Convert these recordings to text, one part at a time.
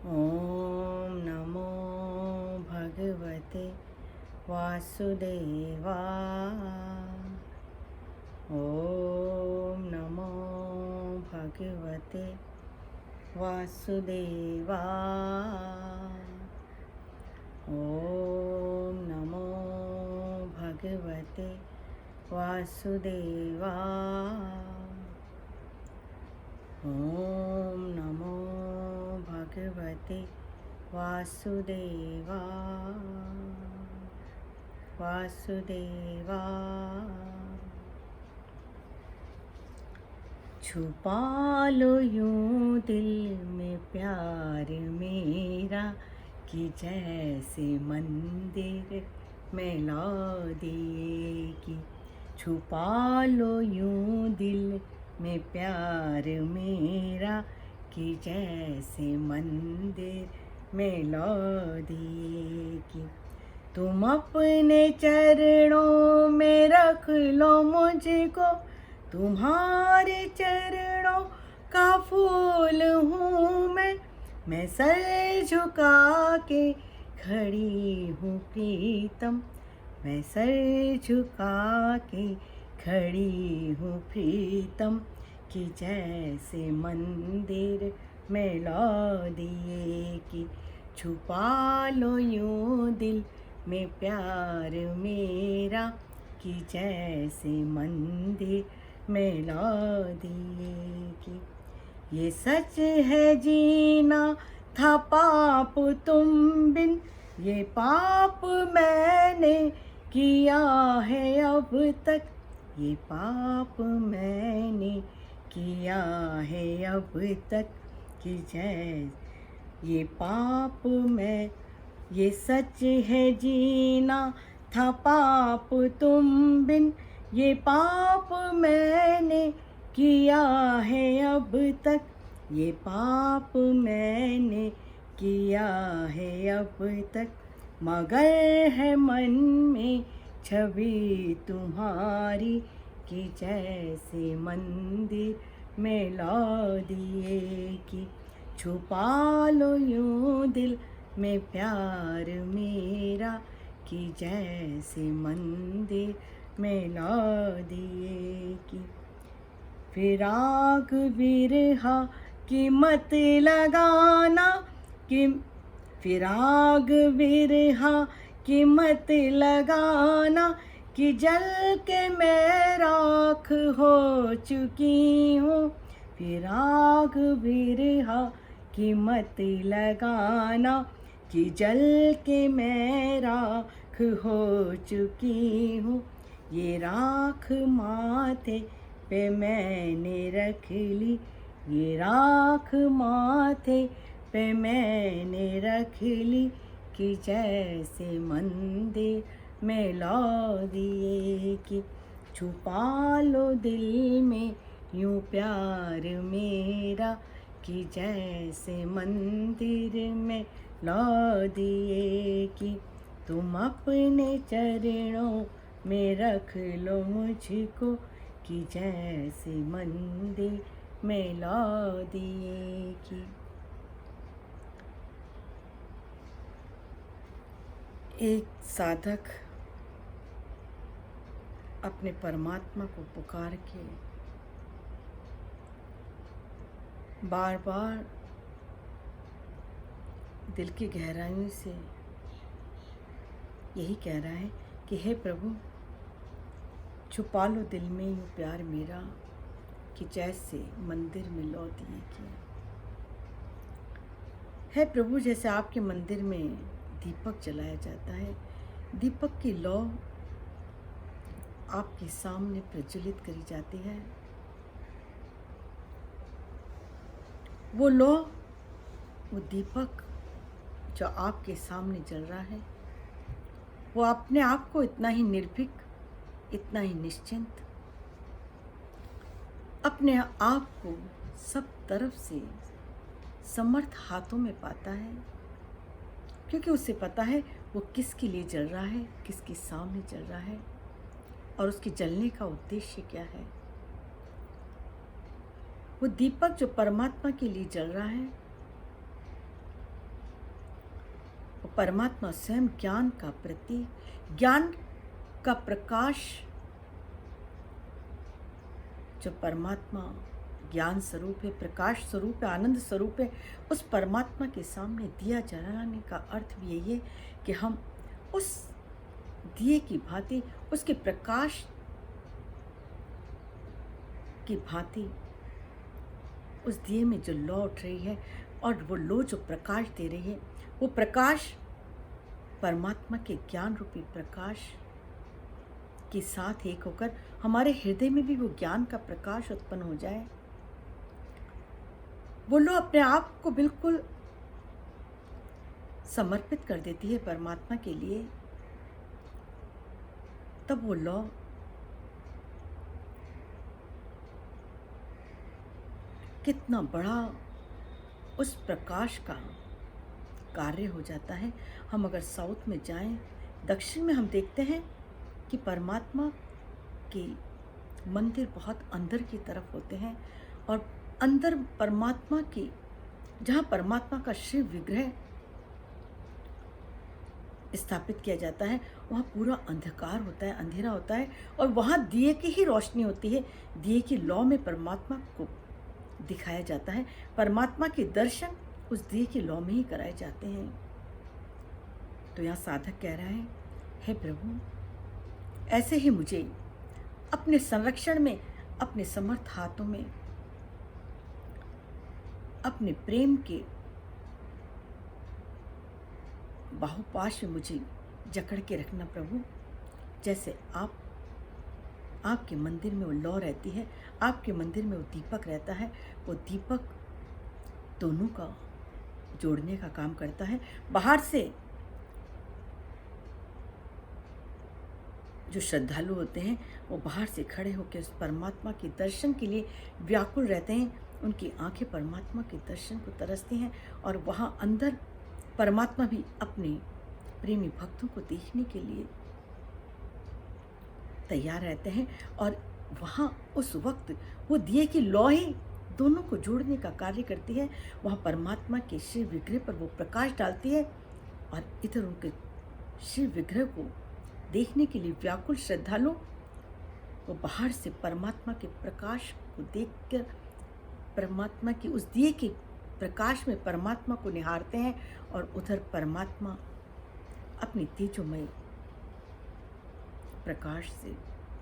ॐ नमो भगवते वासुदेवाय। ॐ नमो भगवते वासुदेवाय। ॐ नमो भगवते वासुदेवाय। ॐ नमो भगवते वासुदेवाय। छुपा लो यूं दिल में प्यार मेरा कि जैसे मंदिर में ला दिए की। छुपा लो यूं दिल में प्यार मेरा कि जैसे मंदिर में ला दिए की। तुम अपने चरणों में रख लो मुझको, तुम्हारे चरणों का फूल हूँ मैं सर झुका के खड़ी हूँ प्रीतम, मैं सर झुका के खड़ी हूँ प्रीतम कि जैसे मंदिर में ला दिए की। छुपा लो यूं दिल में प्यार मेरा कि जैसे मंदिर में ला दिए की। ये सच है जीना था पाप तुम बिन, ये पाप मैंने किया है अब तक, ये पाप मैंने किया है अब तक कि ये पाप मैं। ये सच है जीना था पाप तुम बिन, ये पाप मैंने किया है अब तक, ये पाप मैंने किया है अब तक। मगर है मन में छवि तुम्हारी कि जैसे मंदिर में ला दिए की। छुपा लो यूं दिल में प्यार मेरा कि जैसे मंदिर में ला दिए की। फिराक बिरहा की मत लगाना कि, फिराक बिरहा की मत लगाना कि जल के मैं राख हो चुकी हूँ। फिराक बिरहा की मत लगाना कि जल के मैं राख हो चुकी हूँ। ये राख माथे पे मैंने रख ली, ये राख माथे पे मैंने रख ली कि जैसे मंदिर में ला दिए की। छुपा लो दिल में यूं प्यार मेरा कि जैसे मंदिर में ला दिए की। तुम अपने चरणों में रख लो मुझको कि जैसे मंदिर में ला दिए की। एक साधक अपने परमात्मा को पुकार के बार बार दिल की गहराइयों से यही कह रहा है कि हे प्रभु, छुपा लो दिल में यूँ प्यार मेरा कि जैसे मंदिर में ला दिए की। हे प्रभु, जैसे आपके मंदिर में दीपक जलाया जाता है, दीपक की लौ आपके सामने प्रज्वलित करी जाती है, वो लौ, वो दीपक जो आपके सामने जल रहा है, वो अपने आप को इतना ही निर्भीक, इतना ही निश्चिंत, अपने आप को सब तरफ से समर्थ हाथों में पाता है, क्योंकि उसे पता है वो किसके लिए जल रहा है, किसके सामने जल रहा है और उसके जलने का उद्देश्य क्या है। वो दीपक जो परमात्मा के लिए जल रहा है, परमात्मा स्वयं ज्ञान का प्रतीक, ज्ञान का प्रकाश, जो परमात्मा ज्ञान स्वरूप है, प्रकाश स्वरूप है, आनंद स्वरूप है, उस परमात्मा के सामने दिया जलाने का अर्थ भी यही है कि हम उस दिए की भांति, उसके प्रकाश की भांति उस दिए में जो लौ उठ रही है और वो लौ जो प्रकाश दे रही है, वो प्रकाश परमात्मा के ज्ञान रूपी प्रकाश के साथ एक होकर हमारे हृदय में भी वो ज्ञान का प्रकाश उत्पन्न हो जाए। वो लौ अपने आप को बिल्कुल समर्पित कर देती है परमात्मा के लिए, तब वो लौ कितना बड़ा उस प्रकाश का कार्य हो जाता है। हम अगर साउथ में जाएं, दक्षिण में हम देखते हैं कि परमात्मा के मंदिर बहुत अंदर की तरफ होते हैं और अंदर परमात्मा की, जहाँ परमात्मा का शिव विग्रह स्थापित किया जाता है, वहाँ पूरा अंधकार होता है, अंधेरा होता है और वहाँ दिए की ही रोशनी होती है। दिए की लौ में परमात्मा को दिखाया जाता है। परमात्मा के दर्शन उस दिए की लौ में ही कराए जाते हैं। तो यहाँ साधक कह रहा है, हे प्रभु, ऐसे ही मुझे अपने संरक्षण में, अपने समर्थ हाथों में, अपने प्रेम के बाहुपाश में मुझे जकड़ के रखना प्रभु। जैसे आपके मंदिर में वो लौ रहती है, आपके मंदिर में वो दीपक रहता है, वो दीपक दोनों का जोड़ने का काम करता है। बाहर से जो श्रद्धालु होते हैं वो बाहर से खड़े होकर उस परमात्मा के दर्शन के लिए व्याकुल रहते हैं, उनकी आंखें परमात्मा के दर्शन को तरसती हैं और वहाँ अंदर परमात्मा भी अपने प्रेमी भक्तों को देखने के लिए तैयार रहते हैं। और वहाँ उस वक्त वो दिए की लौ ही दोनों को जोड़ने का कार्य करती है। वहाँ परमात्मा के शिव विग्रह पर वो प्रकाश डालती है और इधर उनके शिव विग्रह को देखने के लिए व्याकुल श्रद्धालु वो बाहर से परमात्मा के प्रकाश को देखकर परमात्मा की उस दिए के प्रकाश में परमात्मा को निहारते हैं और उधर परमात्मा अपनी तेजोमय प्रकाश से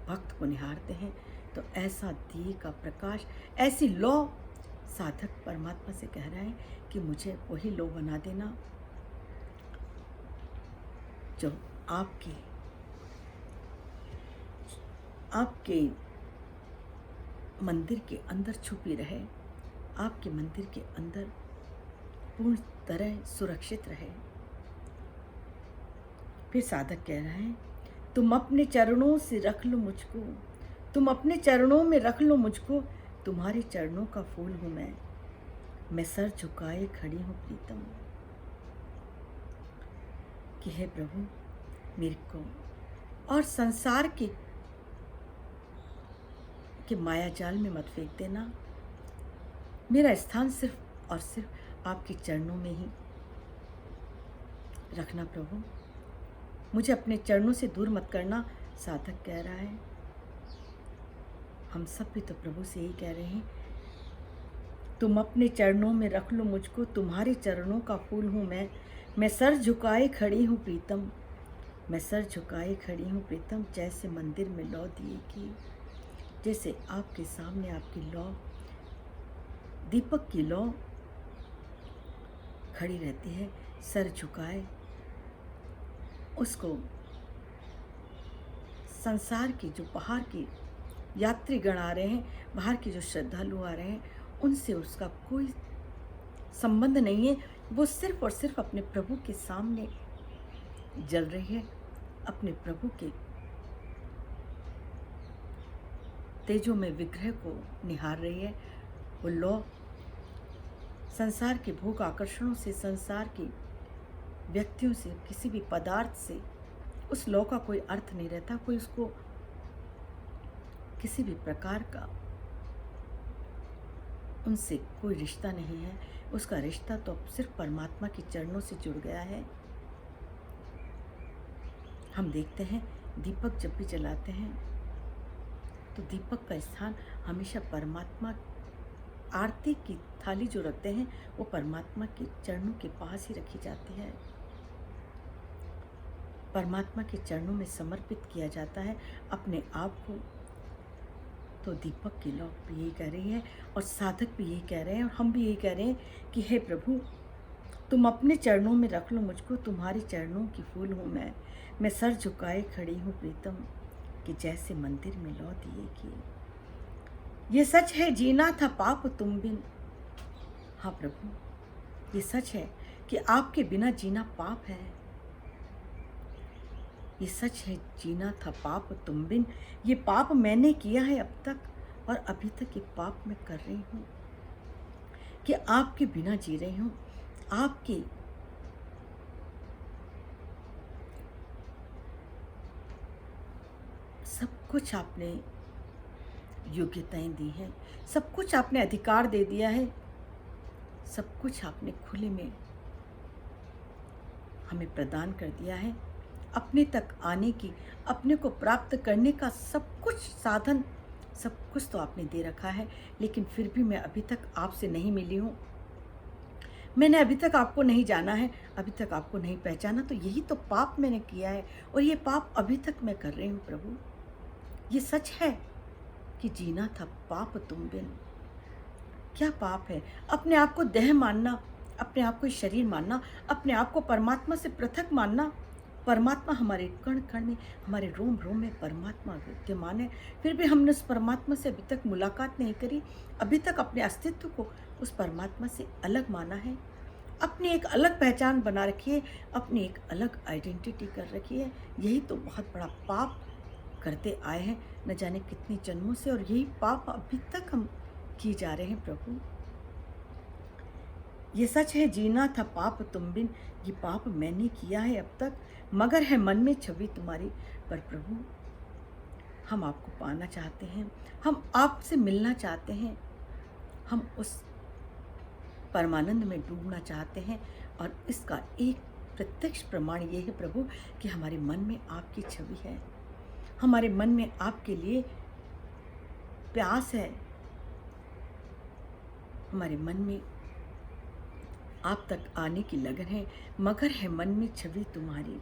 भक्त को निहारते हैं। तो ऐसा दिए का प्रकाश, ऐसी लौ साधक परमात्मा से कह रहा है कि मुझे वही लौ बना देना जो आपके मंदिर के अंदर छुपी रहे, आपके मंदिर के अंदर पूर्ण तरह सुरक्षित रहे। फिर साधक कह रहा है, तुम अपने चरणों से रख लो मुझको, तुम अपने चरणों में रख लो मुझको, तुम्हारे चरणों का फूल हूँ मैं सर झुकाए खड़ी हूँ प्रीतम। कि हे प्रभु, मेरे को और संसार के माया जाल में मत फेंक देना। मेरा स्थान सिर्फ और सिर्फ आपके चरणों में ही रखना प्रभु, मुझे अपने चरणों से दूर मत करना। साधक कह रहा है, हम सब भी तो प्रभु से यही कह रहे हैं, तुम अपने चरणों में रख लो मुझको, तुम्हारे चरणों का फूल हूँ मैं सर झुकाए खड़ी हूँ प्रीतम, मैं सर झुकाए खड़ी हूँ प्रीतम। जैसे मंदिर में लौ दिए की, जैसे आपके सामने आपकी लौ, दीपक की लौ खड़ी रहती है, सर झुकाए, उसको संसार के जो बाहर के यात्रीगण आ रहे हैं, बाहर के जो श्रद्धालु आ रहे हैं, उनसे उसका कोई संबंध नहीं है। वो सिर्फ और सिर्फ अपने प्रभु के सामने जल रही है, अपने प्रभु के तेजों में विग्रह को निहार रही है। वो लौ संसार के भोग आकर्षणों से, संसार के व्यक्तियों से, किसी भी पदार्थ से उस लौ का कोई अर्थ नहीं रहता, कोई उसको किसी भी प्रकार का उनसे कोई रिश्ता नहीं है। उसका रिश्ता तो सिर्फ परमात्मा के चरणों से जुड़ गया है। हम देखते हैं दीपक जब भी जलाते हैं तो दीपक का स्थान हमेशा परमात्मा, आरती की थाली जो रखते हैं वो परमात्मा के चरणों के पास ही रखी जाती है, परमात्मा के चरणों में समर्पित किया जाता है अपने आप को। तो दीपक की लौ भी यही कह रही है और साधक भी यही कह रहे हैं और हम भी यही कह रहे हैं कि हे प्रभु, तुम अपने चरणों में रख लो मुझको, तुम्हारे चरणों की फूल हूँ मैं सर झुकाए खड़ी हूँ प्रीतम, कि जैसे मंदिर में लौ दिए की। ये सच है जीना था पाप तुम बिन। हाँ प्रभु, ये सच है कि आपके बिना जीना पाप है। ये सच है जीना था पाप तुम बिन, ये पाप मैंने किया है अब तक और अभी तक ये पाप मैं कर रही हूँ कि आपके बिना जी रही हूँ। आपकी सब कुछ आपने योग्यताएं दी हैं, सब कुछ आपने अधिकार दे दिया है, सब कुछ आपने खुले में हमें प्रदान कर दिया है। अपने तक आने की, अपने को प्राप्त करने का सब कुछ साधन, सब कुछ तो आपने दे रखा है, लेकिन फिर भी मैं अभी तक आपसे नहीं मिली हूँ। मैंने अभी तक आपको नहीं जाना है, अभी तक आपको नहीं पहचाना, तो यही तो पाप मैंने किया है और ये पाप अभी तक मैं कर रही हूँ प्रभु। ये सच है कि जीना था पाप तुम बिन। क्या पाप है? अपने आप को देह मानना, अपने आप को शरीर मानना, अपने आप को परमात्मा से पृथक मानना। परमात्मा हमारे कण कण में, हमारे रोम रोम में परमात्मा विद्यमान है, फिर भी हमने उस परमात्मा से अभी तक मुलाकात नहीं करी, अभी तक अपने अस्तित्व को उस परमात्मा से अलग माना है, अपनी एक अलग पहचान बना रखी है, अपनी एक अलग आइडेंटिटी कर रखी है। यही तो बहुत बड़ा पाप करते आए हैं न जाने कितने जन्मों से, और यही पाप अभी तक हम किए जा रहे हैं प्रभु। ये सच है जीना था पाप तुम बिन, ये पाप मैंने किया है अब तक, मगर है मन में छवि तुम्हारी। पर प्रभु, हम आपको पाना चाहते हैं, हम आपसे मिलना चाहते हैं, हम उस परमानंद में डूबना चाहते हैं, और इसका एक प्रत्यक्ष प्रमाण ये है प्रभु कि हमारे मन में आपकी छवि है, हमारे मन में आपके लिए प्यास है, हमारे मन में आप तक आने की लगन है। मगर है मन में छवि तुम्हारी,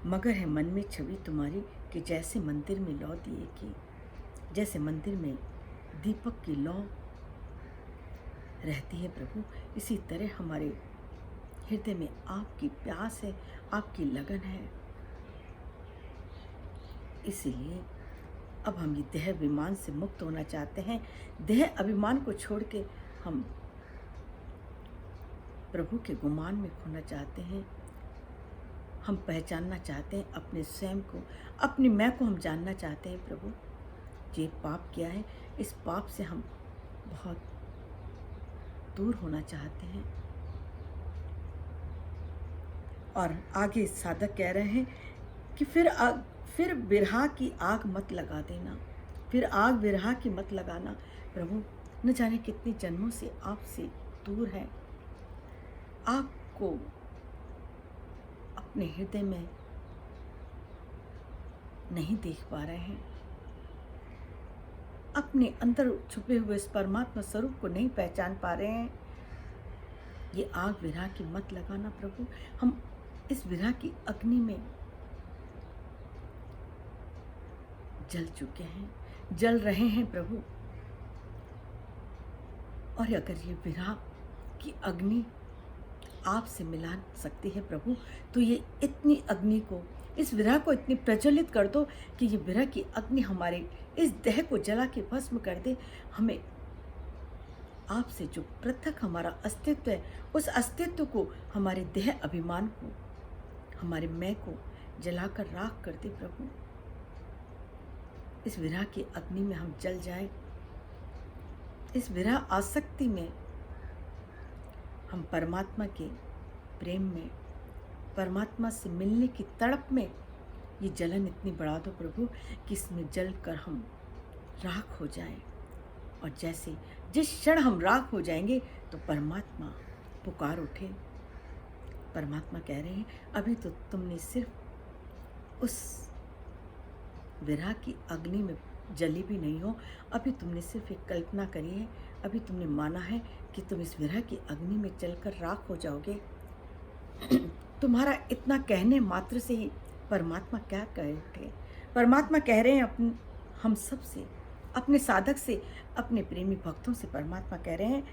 मगर है मन में छवि तुम्हारी, कि जैसे मंदिर में लौ दिए की, जैसे मंदिर में दीपक की लौ रहती है प्रभु, इसी तरह हमारे हृदय में आपकी प्यास है, आपकी लगन है। इसीलिए अब हम ये देह अभिमान से मुक्त होना चाहते हैं। देह अभिमान को छोड़ के हम प्रभु के गुमान में खोना चाहते हैं। हम पहचानना चाहते हैं अपने स्वयं को, अपनी मैं को हम जानना चाहते हैं प्रभु। ये पाप किया है, इस पाप से हम बहुत दूर होना चाहते हैं। और आगे साधक कह रहे हैं कि फिर बिरहा की आग मत लगा देना, फिर आग बिरहा की मत लगाना प्रभु। न जाने कितने जन्मों से आपसे दूर है, आपको अपने हृदय में नहीं देख पा रहे हैं, अपने अंदर छुपे हुए इस परमात्मा स्वरूप को नहीं पहचान पा रहे हैं। ये आग विरह की मत लगाना प्रभु। हम इस विरह की अग्नि में जल चुके हैं, जल रहे हैं प्रभु। और अगर ये विरह की अग्नि आपसे मिला सकती है प्रभु, तो ये इतनी अग्नि को, इस विरह को इतनी प्रज्वलित कर दो कि ये विरह की अग्नि हमारे इस देह को जला के भस्म कर दे। हमें आपसे जो पृथक हमारा अस्तित्व है, उस अस्तित्व को, हमारे देह अभिमान को, हमारे मैं को जलाकर राख कर दे प्रभु। इस विरह की अग्नि में हम जल जाए, इस विरह आसक्ति में हम परमात्मा के प्रेम में, परमात्मा से मिलने की तड़प में ये जलन इतनी बढ़ा दो प्रभु कि इसमें जल कर हम राख हो जाएं। और जैसे जिस क्षण हम राख हो जाएंगे तो परमात्मा पुकार उठे, परमात्मा कह रहे हैं अभी तो तुमने सिर्फ उस विरह की अग्नि में जली भी नहीं हो, अभी तुमने सिर्फ एक कल्पना करी है, अभी तुमने माना है कि तुम इस विरह की अग्नि में जलकर राख हो जाओगे। तुम्हारा इतना कहने मात्र से ही परमात्मा क्या कह उठे। परमात्मा कह रहे हैं हम सब से, अपने साधक से, अपने प्रेमी भक्तों से परमात्मा कह रहे हैं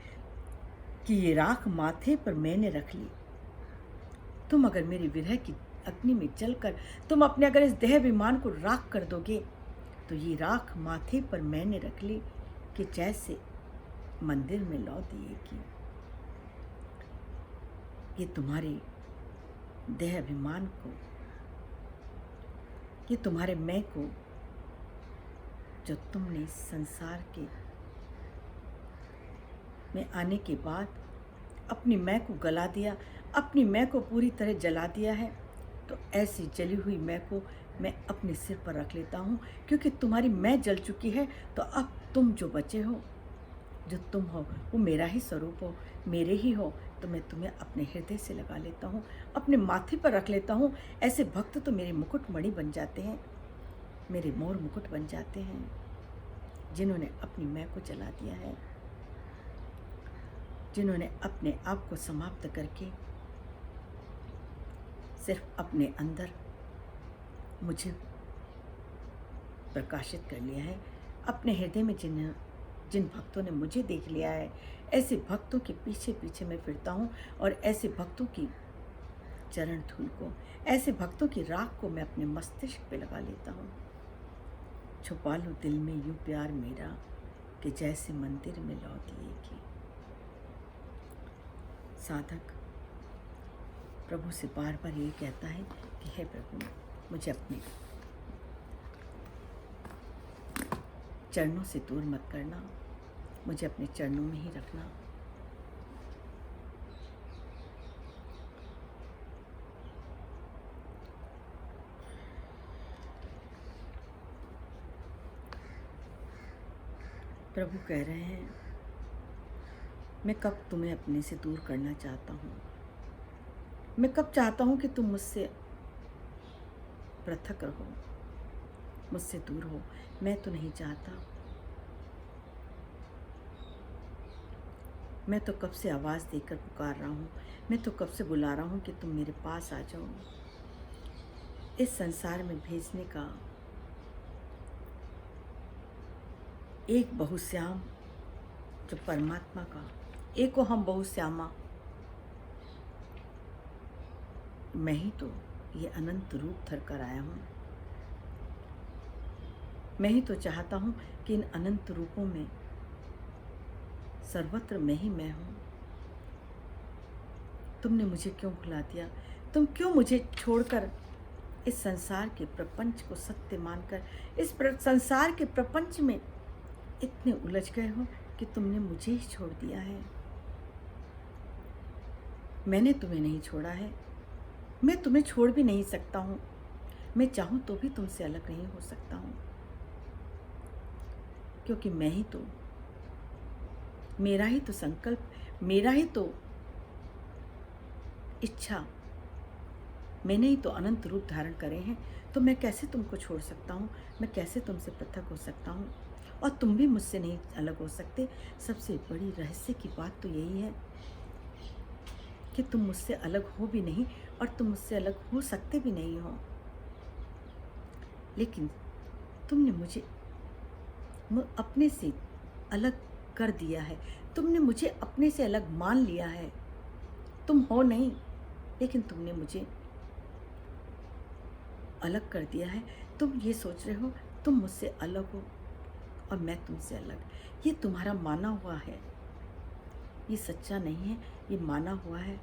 कि ये राख माथे पर मैंने रख ली। तुम अगर मेरी विरह की अग्नि में जलकर तुम अपने अगर इस देह विमान को राख कर दोगे तो ये राख माथे पर मैंने रख ली कि जैसे मंदिर में लौ दिए की। ये तुम्हारे देह अभिमान को, ये तुम्हारे मैं को जो तुमने संसार के में आने के बाद अपनी मैं को गला दिया, अपनी मैं को पूरी तरह जला दिया है, तो ऐसी जली हुई मैं को मैं अपने सिर पर रख लेता हूँ, क्योंकि तुम्हारी मैं जल चुकी है। तो अब तुम जो बचे हो, जो तुम हो, वो मेरा ही स्वरूप हो, मेरे ही हो, तो मैं तुम्हें अपने हृदय से लगा लेता हूँ, अपने माथे पर रख लेता हूँ। ऐसे भक्त तो मेरे मुकुटमणि बन जाते हैं, मेरे मोर मुकुट बन जाते हैं, जिन्होंने अपनी मैं को जला दिया है, जिन्होंने अपने आप को समाप्त करके सिर्फ अपने अंदर मुझे प्रकाशित कर लिया है। अपने हृदय में जिन भक्तों ने मुझे देख लिया है, ऐसे भक्तों के पीछे पीछे मैं फिरता हूँ और ऐसे भक्तों की चरण धूल को, ऐसे भक्तों की राख को मैं अपने मस्तिष्क पे लगा लेता हूँ। छुपा लो दिल में यूं प्यार मेरा कि जैसे मंदिर में लौ दिए की। साधक प्रभु से बार बार ये कहता है कि हे प्रभु, मुझे अपने चरणों से दूर मत करना, मुझे अपने चरणों में ही रखना। प्रभु कह रहे हैं मैं कब तुम्हें अपने से दूर करना चाहता हूँ, मैं कब चाहता हूँ कि तुम मुझसे पृथक रहो, मुझसे दूर हो। मैं तो नहीं चाहता, मैं तो कब से आवाज़ देकर पुकार रहा हूँ, मैं तो कब से बुला रहा हूँ कि तुम मेरे पास आ जाओ। इस संसार में भेजने का एक बहुश्याम जो परमात्मा का, एको हम बहुश्यामा, मैं ही तो ये अनंत रूप धर कर आया हूँ। मैं ही तो चाहता हूँ कि इन अनंत रूपों में सर्वत्र मैं ही मैं हूँ। तुमने मुझे क्यों भुला दिया? तुम क्यों मुझे छोड़कर इस संसार के प्रपंच को सत्य मानकर इस संसार के प्रपंच में इतने उलझ गए हो कि तुमने मुझे ही छोड़ दिया है? मैंने तुम्हें नहीं छोड़ा है, मैं तुम्हें छोड़ भी नहीं सकता हूँ। मैं चाहूँ तो भी तुमसे अलग नहीं हो सकता हूँ, क्योंकि मैं ही तो, मेरा ही तो संकल्प, मेरा ही तो इच्छा, मैंने ही तो अनंत रूप धारण करे हैं। तो मैं कैसे तुमको छोड़ सकता हूँ, मैं कैसे तुमसे पृथक हो सकता हूँ, और तुम भी मुझसे नहीं अलग हो सकते। सबसे बड़ी रहस्य की बात तो यही है कि तुम मुझसे अलग हो भी नहीं और तुम मुझसे अलग हो सकते भी नहीं हो। लेकिन तुमने मुझे अपने से अलग कर दिया है, तुमने मुझे अपने से अलग मान लिया है। तुम हो नहीं, लेकिन तुमने मुझे अलग कर दिया है। तुम ये सोच रहे हो तुम मुझसे अलग हो और मैं तुमसे अलग। ये तुम्हारा माना हुआ है, ये सच्चा नहीं है, ये माना हुआ है।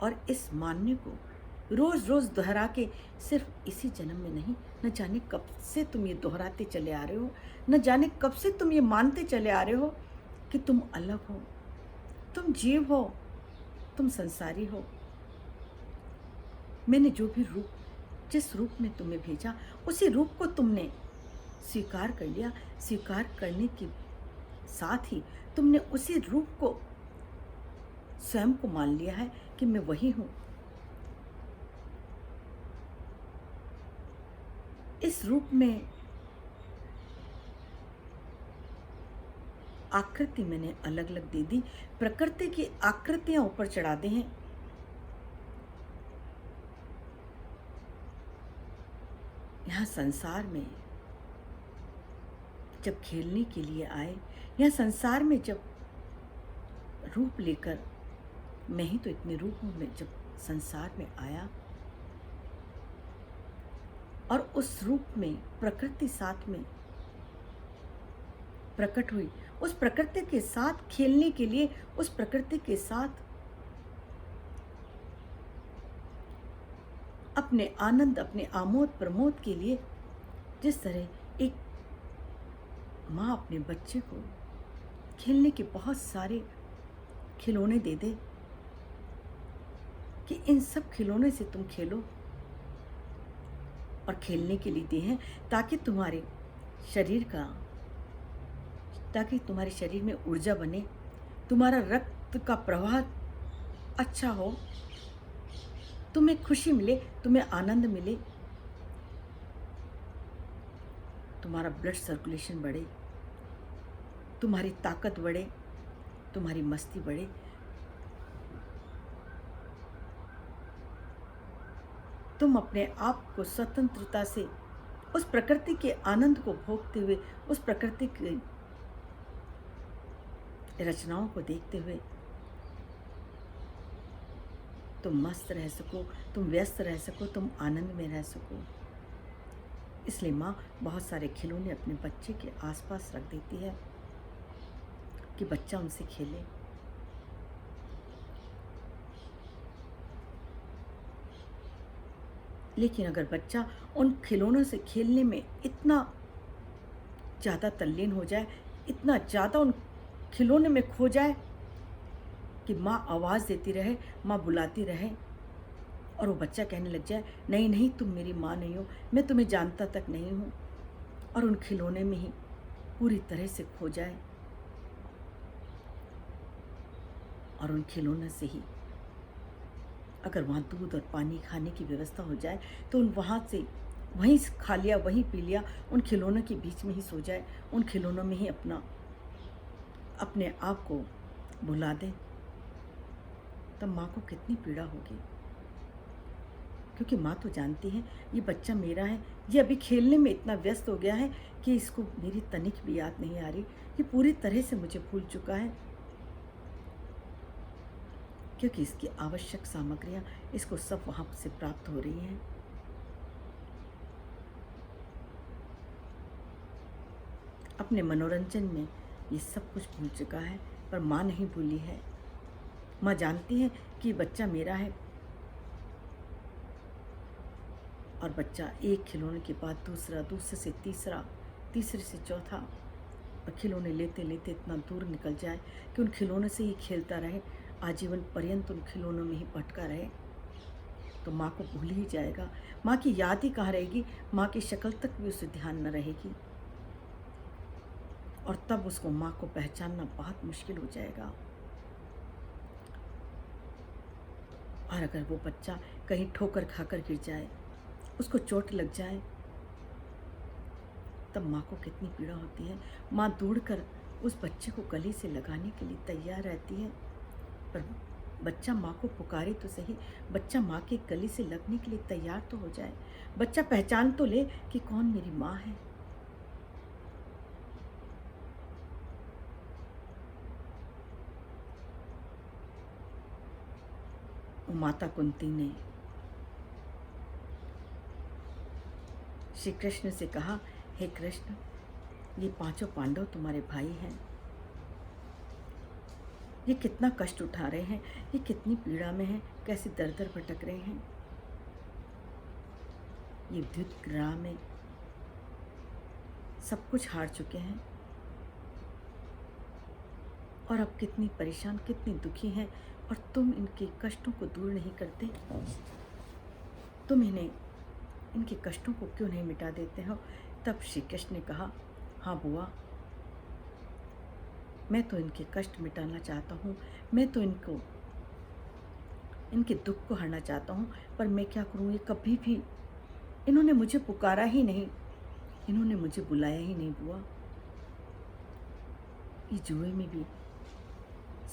और इस मानने को रोज रोज दोहरा के, सिर्फ इसी जन्म में नहीं, न जाने कब से तुम ये दोहराते चले आ रहे हो, न जाने कब से तुम ये मानते चले आ रहे हो कि तुम अलग हो, तुम जीव हो, तुम संसारी हो। मैंने जो भी रूप, जिस रूप में तुम्हें भेजा, उसी रूप को तुमने स्वीकार कर लिया। स्वीकार करने के साथ ही तुमने उसी रूप को स्वयं को मान लिया है कि मैं वही हूं। इस रूप में आकृति मैंने अलग अलग दे दी, प्रकृति की आकृतियां ऊपर चढ़ा दी हैं। यहाँ संसार में जब खेलने के लिए आए, यहाँ संसार में जब रूप लेकर, मैं ही तो इतने रूपों में जब संसार में आया और उस रूप में प्रकृति साथ में प्रकट हुई, उस प्रकृति के साथ खेलने के लिए, उस प्रकृति के साथ अपने आनंद, अपने आमोद प्रमोद के लिए, जिस तरह एक माँ अपने बच्चे को खेलने के बहुत सारे खिलौने दे दे कि इन सब खिलौने से तुम खेलो, और खेलने के लिए दिए हैं ताकि तुम्हारे शरीर में ऊर्जा बने, तुम्हारा रक्त का प्रवाह अच्छा हो, तुम्हें खुशी मिले, तुम्हें आनंद मिले, तुम्हारा ब्लड सर्कुलेशन बढ़े, तुम्हारी ताकत बढ़े, तुम्हारी मस्ती बढ़े। तुम अपने आप को स्वतंत्रता से उस प्रकृति के आनंद को भोगते हुए, उस प्रकृति की रचनाओं को देखते हुए तुम मस्त रह सको, तुम व्यस्त रह सको, तुम आनंद में रह सको। इसलिए माँ बहुत सारे खिलौने अपने बच्चे के आसपास रख देती है कि बच्चा उनसे खेले। लेकिन अगर बच्चा उन खिलौनों से खेलने में इतना ज़्यादा तल्लीन हो जाए, इतना ज़्यादा उन खिलौने में खो जाए कि माँ आवाज़ देती रहे, माँ बुलाती रहे, और वो बच्चा कहने लग जाए, नहीं नहीं तुम मेरी माँ नहीं हो, मैं तुम्हें जानता तक नहीं हूँ, और उन खिलौने में ही पूरी तरह से खो जाए, और उन खिलौने से ही अगर वहाँ दूध और पानी खाने की व्यवस्था हो जाए तो उन वहाँ से वहीं खा लिया, वहीं पी लिया, उन खिलौनों के बीच में ही सो जाए, उन खिलौनों में ही अपने आप को भुला दे, तब माँ को कितनी पीड़ा होगी। क्योंकि माँ तो जानती है ये बच्चा मेरा है, ये अभी खेलने में इतना व्यस्त हो गया है कि इसको मेरी तनिक भी याद नहीं आ रही, ये पूरी तरह से मुझे भूल चुका है, क्योंकि इसकी आवश्यक सामग्रियाँ इसको सब वहाँ से प्राप्त हो रही हैं। अपने मनोरंजन में ये सब कुछ भूल चुका है, पर माँ नहीं भूली है। माँ जानती है कि बच्चा मेरा है, और बच्चा एक खिलौने के बाद दूसरा, दूसरे से तीसरा, तीसरे से चौथा, और खिलौने लेते लेते इतना दूर निकल जाए कि उन खिलौनों से ही खेलता रहे, आजीवन पर्यंत उन खिलौनों में ही भटका रहे, तो माँ को भूल ही जाएगा। माँ की याद ही कहाँ रहेगी, माँ की शक्ल तक भी उसे ध्यान न रहेगी, और तब उसको माँ को पहचानना बहुत मुश्किल हो जाएगा। और अगर वो बच्चा कहीं ठोकर खाकर गिर जाए, उसको चोट लग जाए, तब माँ को कितनी पीड़ा होती है। माँ दौड़कर उस बच्चे को गले से लगाने के लिए तैयार रहती है, पर बच्चा माँ को पुकारे तो सही, बच्चा माँ के गले से लगने के लिए तैयार तो हो जाए, बच्चा पहचान तो ले कि कौन मेरी माँ है। माता कुंती ने श्री कृष्ण से कहा, हे कृष्ण, ये पांचों पांडव तुम्हारे भाई हैं, ये कितना कष्ट उठा रहे हैं, ये कितनी पीड़ा में हैं, कैसे दर दर भटक रहे हैं, ये युद्ध ग्राह में सब कुछ हार चुके हैं, और अब कितनी परेशान, कितनी दुखी हैं, और तुम इनके कष्टों को दूर नहीं करते, तुम इनके कष्टों को क्यों नहीं मिटा देते हो। तब श्री कृष्ण ने कहा, हाँ बुआ, मैं तो इनके कष्ट मिटाना चाहता हूँ, मैं तो इनके दुख को हरना चाहता हूँ, पर मैं क्या करूँ, ये कभी भी इन्होंने मुझे पुकारा ही नहीं, इन्होंने मुझे बुलाया ही नहीं बुआ। ये जुए में भी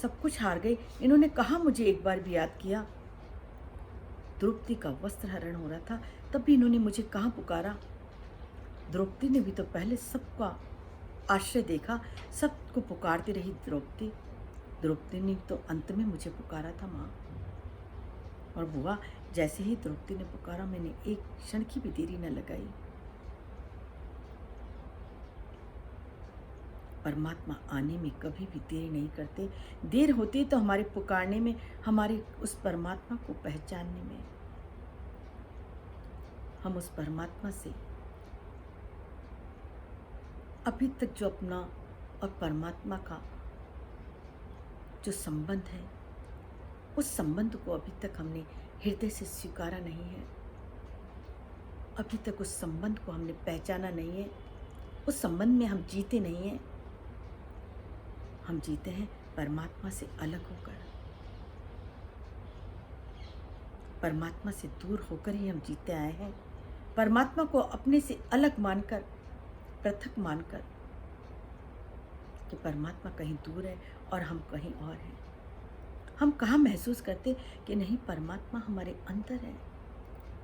सब कुछ हार गए, इन्होंने कहाँ मुझे एक बार भी याद किया। द्रौपदी का वस्त्र हरण हो रहा था, तब भी इन्होंने मुझे कहाँ पुकारा। द्रौपदी ने भी तो पहले सबका आश्रय देखा, सबको पुकारती रही द्रौपदी। द्रौपदी ने तो अंत में मुझे पुकारा था माँ। और बुआ, जैसे ही द्रौपदी ने पुकारा, मैंने एक क्षण की भी देरी न लगाई। परमात्मा आने में कभी भी देर नहीं करते। देर होती तो हमारे पुकारने में, हमारे उस परमात्मा को पहचानने में। हम उस परमात्मा से अभी तक जो अपना और परमात्मा का जो संबंध है, उस संबंध को अभी तक हमने हृदय से स्वीकारा नहीं है। अभी तक उस संबंध को हमने पहचाना नहीं है। उस संबंध में हम जीते नहीं हैं। हम जीते हैं परमात्मा से अलग होकर। परमात्मा से दूर होकर ही हम जीते आए हैं। परमात्मा को अपने से अलग मानकर, पृथक मानकर कि परमात्मा कहीं दूर है और हम कहीं और हैं। हम कहाँ महसूस करते कि नहीं, परमात्मा हमारे अंदर है,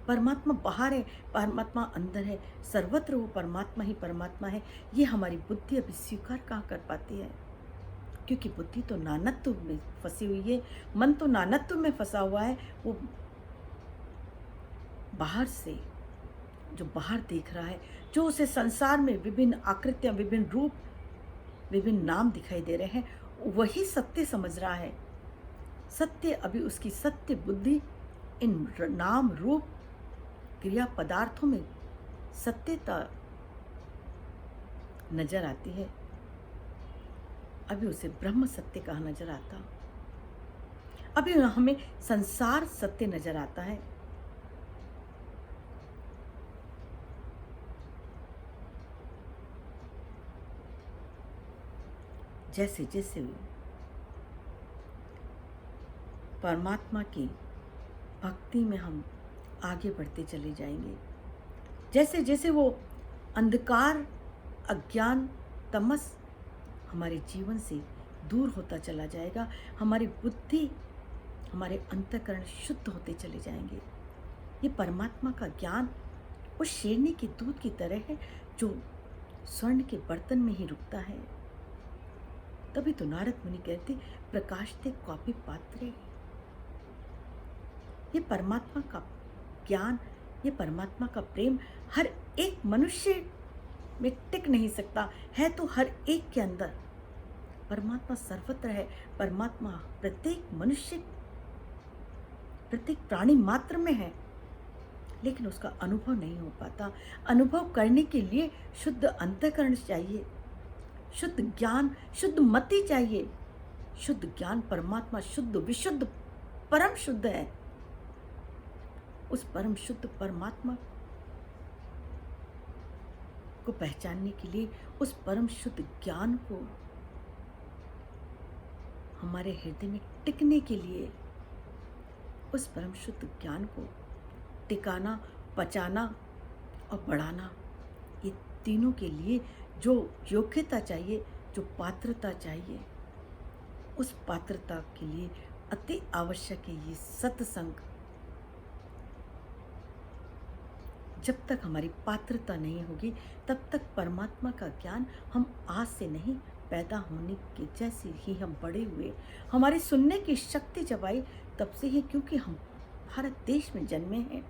परमात्मा बाहर है, परमात्मा अंदर है, सर्वत्र वो परमात्मा ही परमात्मा है। ये हमारी बुद्धि अभी स्वीकार कहाँ कर पाती है, क्योंकि बुद्धि तो नानत्व में फंसी हुई है, मन तो नानत्व में फंसा हुआ है। वो बाहर से जो बाहर देख रहा है, जो उसे संसार में विभिन्न आकृतियां, विभिन्न रूप, विभिन्न नाम दिखाई दे रहे हैं, वही सत्य समझ रहा है। सत्य अभी उसकी सत्य बुद्धि इन नाम, रूप, क्रिया, पदार्थों में सत्यता नजर आती है। अभी उसे ब्रह्म सत्य कहा नजर आता। अभी हमें संसार सत्य नजर आता है। जैसे जैसे परमात्मा की भक्ति में हम आगे बढ़ते चले जाएंगे, जैसे जैसे वो अंधकार, अज्ञान, तमस हमारे जीवन से दूर होता चला जाएगा, हमारी बुद्धि, हमारे अंतःकरण शुद्ध होते चले जाएंगे। ये परमात्मा का ज्ञान उस शेरनी के दूध की तरह है जो स्वर्ण के बर्तन में ही रुकता है। तभी तो नारद मुनि कहते, प्रकाशते क्वापि पात्रे। ये परमात्मा का ज्ञान, ये परमात्मा का प्रेम हर एक मनुष्य में टिक नहीं सकता है, तो हर एक के अंदर परमात्मा सर्वत्र है। परमात्मा प्रत्येक मनुष्य, प्रत्येक प्राणी मात्र में है, लेकिन उसका अनुभव नहीं हो पाता। अनुभव करने के लिए शुद्ध अंतःकरण चाहिए, शुद्ध ज्ञान, शुद्ध मति चाहिए। शुद्ध ज्ञान, परमात्मा शुद्ध, विशुद्ध, परम शुद्ध है। उस परम शुद्ध परमात्मा को पहचानने के लिए, उस परम शुद्ध ज्ञान को हमारे हृदय में टिकने के लिए, उस परम शुद्ध ज्ञान को टिकाना, पचाना और बढ़ाना, ये तीनों के लिए जो योग्यता चाहिए, जो पात्रता चाहिए, उस पात्रता के लिए अति आवश्यक है ये सत्संग। जब तक हमारी पात्रता नहीं होगी, तब तक परमात्मा का ज्ञान हम आज से नहीं, पैदा होने के जैसे ही हम बड़े हुए, हमारी सुनने की शक्ति जब आई तब से ही, क्योंकि हम भारत देश में जन्मे हैं,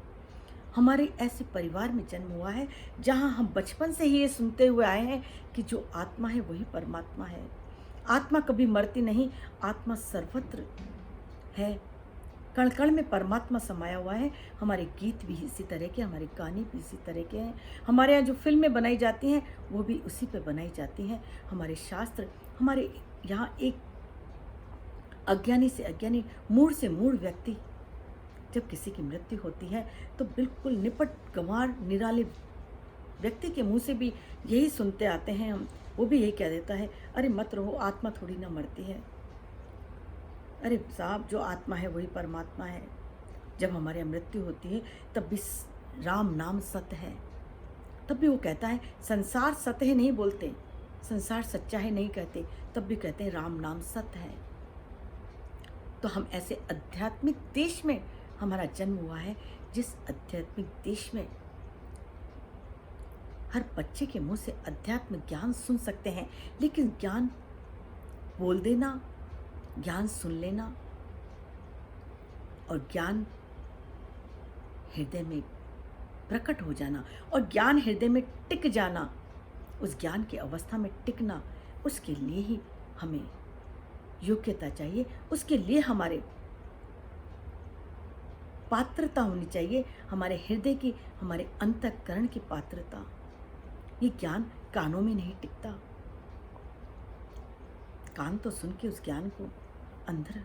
हमारे ऐसे परिवार में जन्म हुआ है जहाँ हम बचपन से ही ये सुनते हुए आए हैं कि जो आत्मा है वही परमात्मा है। आत्मा कभी मरती नहीं, आत्मा सर्वत्र है, कण कण में परमात्मा समाया हुआ है। हमारे गीत भी इसी तरह के, हमारे गाने भी इसी तरह के हैं, हमारे यहाँ जो फिल्में बनाई जाती हैं वो भी उसी पे बनाई जाती हैं। हमारे शास्त्र, हमारे यहाँ एक अज्ञानी से अज्ञानी, मूढ़ से मूढ़ व्यक्ति जब किसी की मृत्यु होती है तो बिल्कुल निपट गंवार निराले व्यक्ति के मुंह से भी यही सुनते आते हैं हम, वो भी यही कह देता है, अरे मत रहो, आत्मा थोड़ी ना मरती है। अरे साहब, जो आत्मा है वही परमात्मा है। जब हमारी मृत्यु होती है तब भी राम नाम सत्य है। तब भी वो कहता है, संसार सत्य है नहीं बोलते, संसार सच्चा है नहीं कहते, तब भी कहते हैं राम नाम सत्य है। तो हम ऐसे आध्यात्मिक देश में हमारा जन्म हुआ है, जिस आध्यात्मिक देश में हर बच्चे के मुंह से अध्यात्म ज्ञान सुन सकते हैं, लेकिन ज्ञान बोल देना, ज्ञान सुन लेना और ज्ञान हृदय में प्रकट हो जाना और ज्ञान हृदय में टिक जाना, उस ज्ञान की अवस्था में टिकना, उसके लिए ही हमें योग्यता चाहिए, उसके लिए हमारे पात्रता होनी चाहिए, हमारे हृदय की, हमारे अंतःकरण की पात्रता। ये ज्ञान कानों में नहीं टिकता। कान तो सुन के उस ज्ञान को अंदर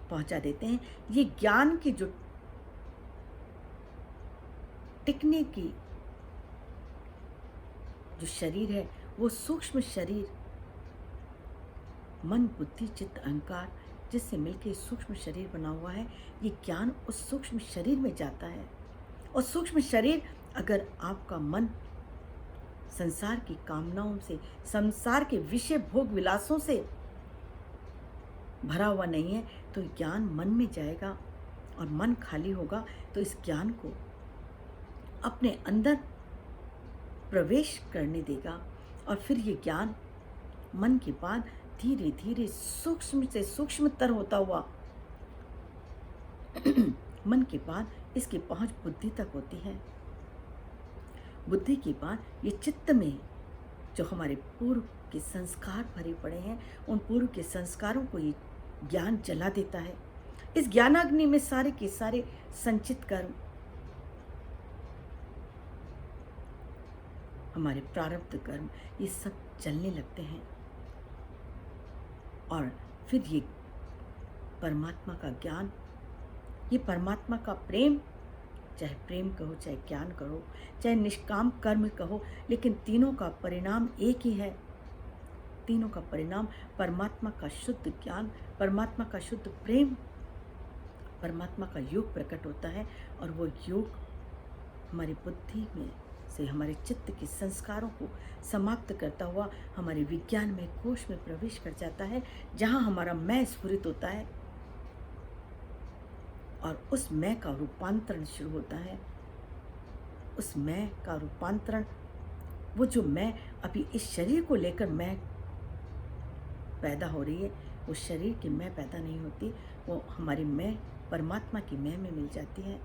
पहुंचा देते हैं। ये ज्ञान की जो टिकने की जो शरीर है, वो सूक्ष्म शरीर, मन बुद्धि चित्त अहंकार जिससे मिलकर सूक्ष्म शरीर बना हुआ है, ये ज्ञान उस सूक्ष्म शरीर में जाता है। और सूक्ष्म शरीर, अगर आपका मन संसार की कामनाओं से, संसार के विषय भोग विलासों से भरा हुआ नहीं है, तो ज्ञान मन में जाएगा और मन खाली होगा तो इस ज्ञान को अपने अंदर प्रवेश करने देगा और फिर ये ज्ञान मन के बाद धीरे धीरे सूक्ष्म से सूक्ष्मतर होता हुआ मन के बाद इसकी पहुंच बुद्धि तक होती है। बुद्धि के बाद ये चित्त में जो हमारे पूर्व के संस्कार भरे पड़े हैं, उन पूर्व के संस्कारों को ये ज्ञान जला देता है। इस ज्ञानाग्नि में सारे के सारे संचित कर्म, हमारे प्रारब्ध कर्म, ये सब जलने लगते हैं और फिर ये परमात्मा का ज्ञान, ये परमात्मा का प्रेम, चाहे प्रेम कहो, चाहे ज्ञान कहो, चाहे निष्काम कर्म कहो, लेकिन तीनों का परिणाम एक ही है। तीनों का परिणाम परमात्मा का शुद्ध ज्ञान, परमात्मा का शुद्ध प्रेम, परमात्मा का योग प्रकट होता है और वो योग हमारी बुद्धि में से हमारे चित्त के संस्कारों को समाप्त करता हुआ हमारे विज्ञान में कोश में प्रवेश कर जाता है, जहाँ हमारा मैं स्फुरित होता है और उस मैं का रूपांतरण शुरू होता है। उस मैं का रूपांतरण, वो जो मैं अभी इस शरीर को लेकर मैं पैदा हो रही है, वो शरीर की मैं पैदा नहीं होती, वो हमारी मैं परमात्मा की मैं में मिल जाती है।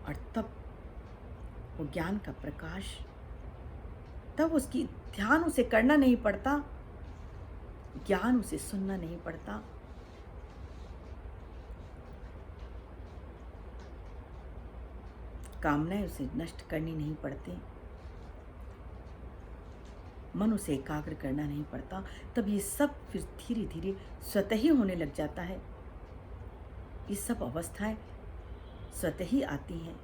और तब वो ज्ञान का प्रकाश, तब उसकी ध्यान उसे करना नहीं पड़ता, ज्ञान उसे सुनना नहीं पड़ता, कामनाएं उसे नष्ट करनी नहीं पड़ती, मन उसे एकाग्र करना नहीं पड़ता। तब ये सब फिर धीरे धीरे स्वतः ही होने लग जाता है। ये सब अवस्थाएं स्वतः ही आती हैं,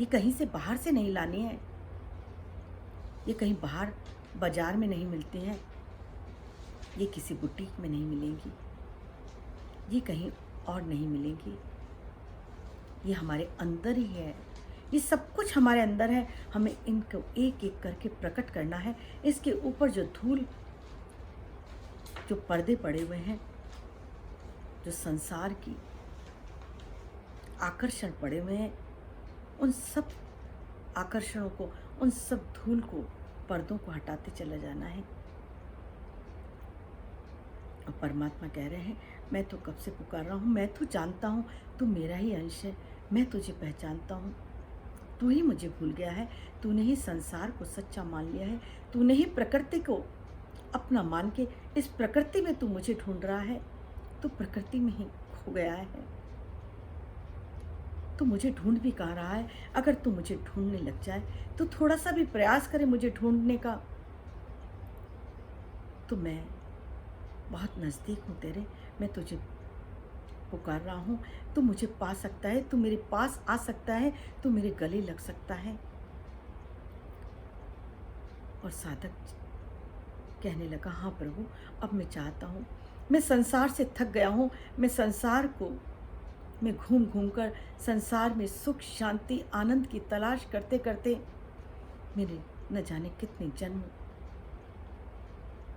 ये कहीं से बाहर से नहीं लानी है, ये कहीं बाहर बाजार में नहीं मिलती हैं, ये किसी बुटीक में नहीं मिलेंगी, ये कहीं और नहीं मिलेंगी, ये हमारे अंदर ही है। ये सब कुछ हमारे अंदर है, हमें इनको एक एक करके प्रकट करना है। इसके ऊपर जो धूल, जो पर्दे पड़े हुए हैं, जो संसार की आकर्षण पड़े हुए हैं, उन सब आकर्षणों को, उन सब धूल को, पर्दों को हटाते चला जाना है। और परमात्मा कह रहे हैं, मैं तो कब से पुकार रहा हूँ, मैं तो जानता हूँ तू मेरा ही अंश है, मैं तुझे पहचानता हूँ, तू ही मुझे भूल गया है, तूने ही संसार को सच्चा मान लिया है, तूने ही प्रकृति को अपना मान के इस प्रकृति में तू मुझे ढूंढ रहा है, तू प्रकृति में ही खो गया है, तू मुझे ढूंढ भी कहाँ रहा है। अगर तू मुझे ढूंढने लग जाए, तो थोड़ा सा भी प्रयास करे मुझे ढूंढने का, तो मैं बहुत नज़दीक हूँ तेरे, मैं तुझे पुकार रहा हूँ, तू मुझे पा सकता है, तू मेरे पास आ सकता है, तू मेरे गले लग सकता है। और साधक कहने लगा, हाँ प्रभु, अब मैं चाहता हूँ, मैं संसार से थक गया हूँ, मैं संसार को मैं घूम घूम कर संसार में सुख शांति आनंद की तलाश करते करते मेरे न जाने कितने जन्म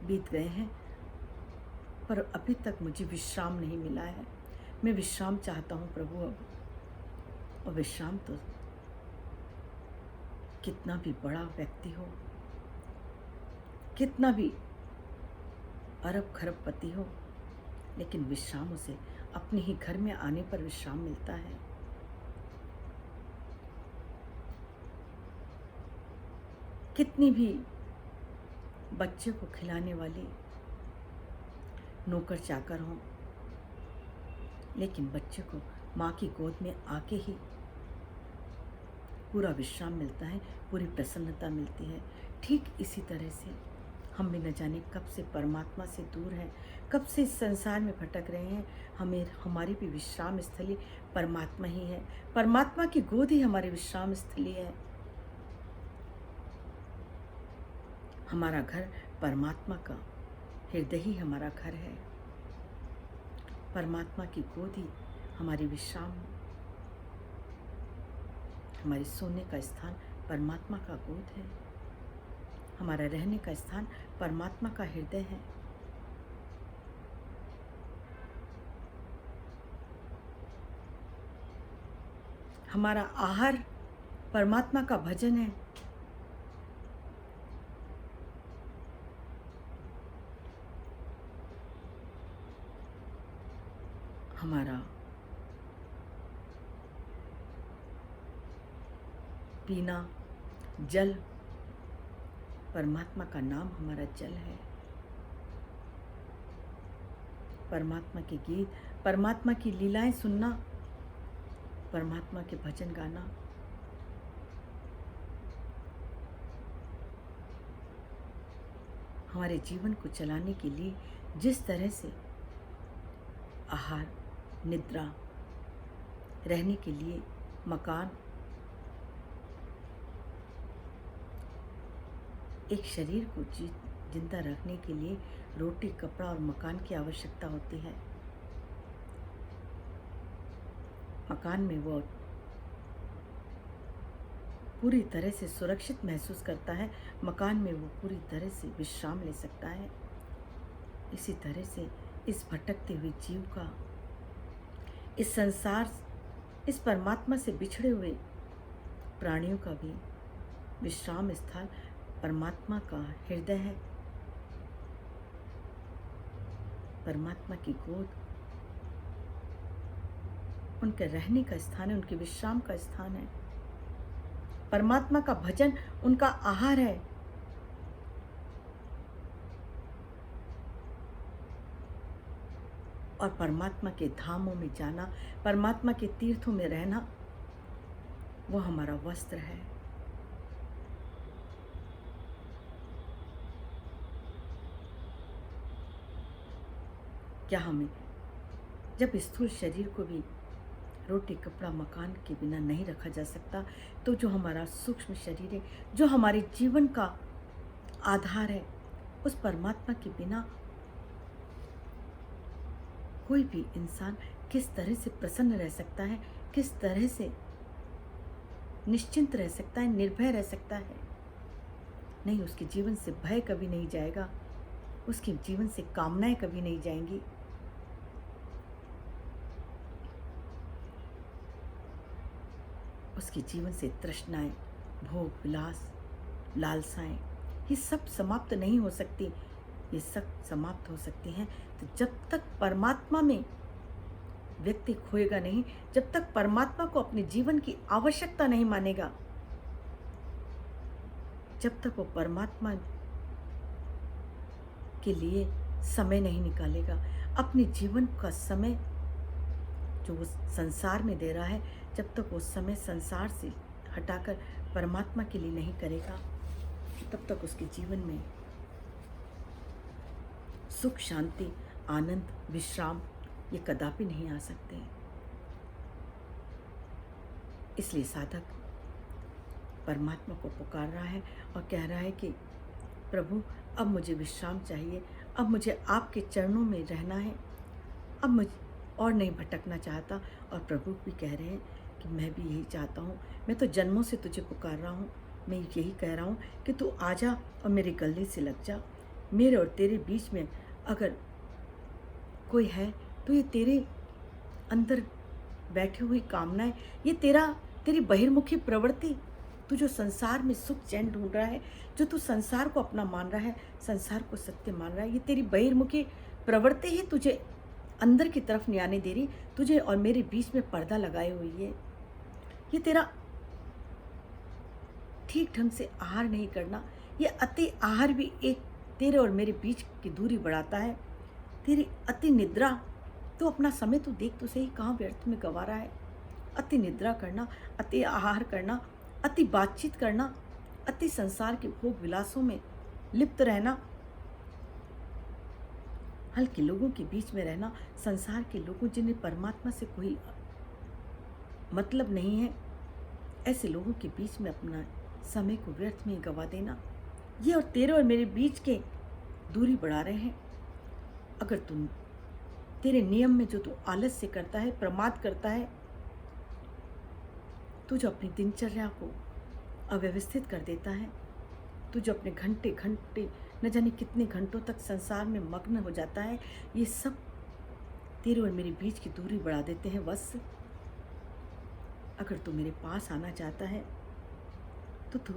बीत गए हैं, पर अभी तक मुझे विश्राम नहीं मिला है। मैं विश्राम चाहता हूँ प्रभु अब। और विश्राम तो कितना भी बड़ा व्यक्ति हो, कितना भी अरब खरबपति हो, लेकिन विश्राम उसे अपने ही घर में आने पर विश्राम मिलता है। कितनी भी बच्चे को खिलाने वाली नौकर चाकर हों, लेकिन बच्चे को माँ की गोद में आके ही पूरा विश्राम मिलता है, पूरी प्रसन्नता मिलती है। ठीक इसी तरह से हम भी न जाने कब से परमात्मा से दूर हैं, कब से इस संसार में भटक रहे हैं। हमारी भी विश्राम स्थली परमात्मा ही है। परमात्मा की गोद ही हमारी विश्राम स्थली है। हमारा घर परमात्मा का हृदय ही हमारा घर है। परमात्मा की गोद ही हमारी विश्राम, हमारे सोने का स्थान परमात्मा का गोद है। हमारा रहने का स्थान परमात्मा का हृदय है। हमारा आहार परमात्मा का भजन है। हमारा पीना जल परमात्मा का नाम हमारा जल है। परमात्मा के गीत, परमात्मा की लीलाएं सुनना, परमात्मा के भजन गाना, हमारे जीवन को चलाने के लिए जिस तरह से आहार, निद्रा, रहने के लिए मकान, एक शरीर को जिंदा रखने के लिए रोटी, कपड़ा और मकान की आवश्यकता होती है। मकान में वो पूरी तरह से सुरक्षित महसूस करता है, मकान में वो पूरी तरह से विश्राम ले सकता है। इसी तरह से इस भटकते हुए जीव का, इस संसार, इस परमात्मा से बिछड़े हुए प्राणियों का भी विश्राम स्थल परमात्मा का हृदय है। परमात्मा की गोद उनके रहने का स्थान है, उनके विश्राम का स्थान है। परमात्मा का भजन उनका आहार है। और परमात्मा के धामों में जाना, परमात्मा के तीर्थों में रहना, वो हमारा वस्त्र है। क्या हमें जब स्थूल शरीर को भी रोटी, कपड़ा, मकान के बिना नहीं रखा जा सकता, तो जो हमारा सूक्ष्म शरीर है, जो हमारे जीवन का आधार है, उस परमात्मा के बिना कोई भी इंसान किस तरह से प्रसन्न रह सकता है, किस तरह से निश्चिंत रह सकता है, निर्भय रह सकता है? नहीं, उसके जीवन से भय कभी नहीं जाएगा, उसके जीवन से कामनाएं कभी नहीं जाएंगी। उसके जीवन से तृष्णाएं, भोग विलास, लालसाएं, ये सब समाप्त नहीं हो सकती। ये सब समाप्त हो सकती हैं तो जब तक परमात्मा में व्यक्ति खोएगा नहीं, जब तक परमात्मा को अपने जीवन की आवश्यकता नहीं मानेगा, जब तक वो परमात्मा के लिए समय नहीं निकालेगा, अपने जीवन का समय जो वो संसार में दे रहा है, जब तक वो समय संसार से हटाकर परमात्मा के लिए नहीं करेगा, तब तक उसके जीवन में सुख, शांति, आनंद, विश्राम ये कदापि नहीं आ सकते। इसलिए साधक परमात्मा को पुकार रहा है और कह रहा है कि प्रभु अब मुझे विश्राम चाहिए, अब मुझे आपके चरणों में रहना है, अब मुझे और नहीं भटकना चाहता। और प्रभु भी कह रहे हैं कि मैं भी यही चाहता हूँ, मैं तो जन्मों से तुझे पुकार रहा हूँ, मैं यही कह रहा हूँ कि तू आ जा और मेरे गले से लग जा। मेरे और तेरे बीच में अगर कोई है तो ये तेरे अंदर बैठी हुई कामनाएं, ये तेरी बहिर्मुखी प्रवृत्ति, तू जो संसार में सुख चैन ढूंढ रहा है, जो तू संसार को अपना मान रहा है, संसार को सत्य मान रहा है, ये तेरी बहिर्मुखी प्रवृत्ति ही तुझे अंदर की तरफ नहीं आने दे रही, तुझे और मेरे बीच में पर्दा लगाए हुई है। ये तेरा ठीक ढंग से आहार नहीं करना, ये अति आहार भी एक तेरे और मेरे बीच की दूरी बढ़ाता है। तेरी अति निद्रा, तो अपना समय तो देख तो सही, कहाँ व्यर्थ में गंवा रहा है। अति निद्रा करना, अति आहार करना, अति बातचीत करना, अति संसार के भोग विलासों में लिप्त रहना, हल्के लोगों के बीच में रहना, संसार के लोगों जिन्हें परमात्मा से कोई मतलब नहीं है, ऐसे लोगों के बीच में अपना समय को व्यर्थ में गंवा देना, ये और तेरे और मेरे बीच के दूरी बढ़ा रहे हैं। अगर तुम तेरे नियम में जो तू आलस्य करता है, प्रमाद करता है, तू जो अपनी दिनचर्या को अव्यवस्थित कर देता है, तू जो अपने घंटे घंटे न जाने कितने घंटों तक संसार में मग्न हो जाता है, ये सब तेरे और मेरे बीच की दूरी बढ़ा देते हैं। बस अगर तू मेरे पास आना चाहता है तो तू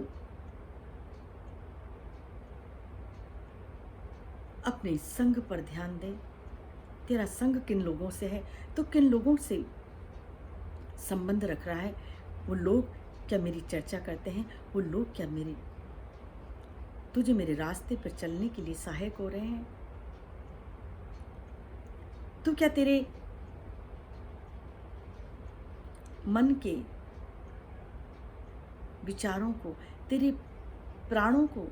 अपने संग पर ध्यान दे। तेरा संग किन लोगों से है, तो किन लोगों से संबंध रख रहा है, वो लोग क्या मेरी चर्चा करते हैं, वो लोग क्या तुझे मेरे रास्ते पर चलने के लिए सहायक हो रहे हैं। तू क्या तेरे मन के विचारों को, तेरे प्राणों को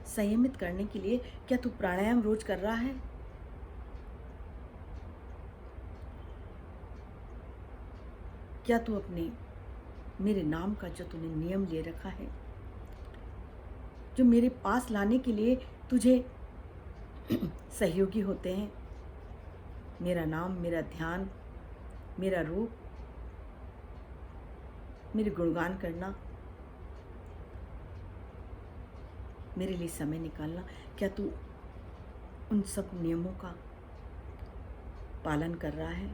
संयमित करने के लिए क्या तू प्राणायाम रोज कर रहा है? क्या तू अपने मेरे नाम का जो तूने नियम ले रखा है, जो मेरे पास लाने के लिए तुझे सहयोगी होते हैं, मेरा नाम, मेरा ध्यान, मेरा रूप, मेरे गुणगान करना, मेरे लिए समय निकालना, क्या तू उन सब नियमों का पालन कर रहा है?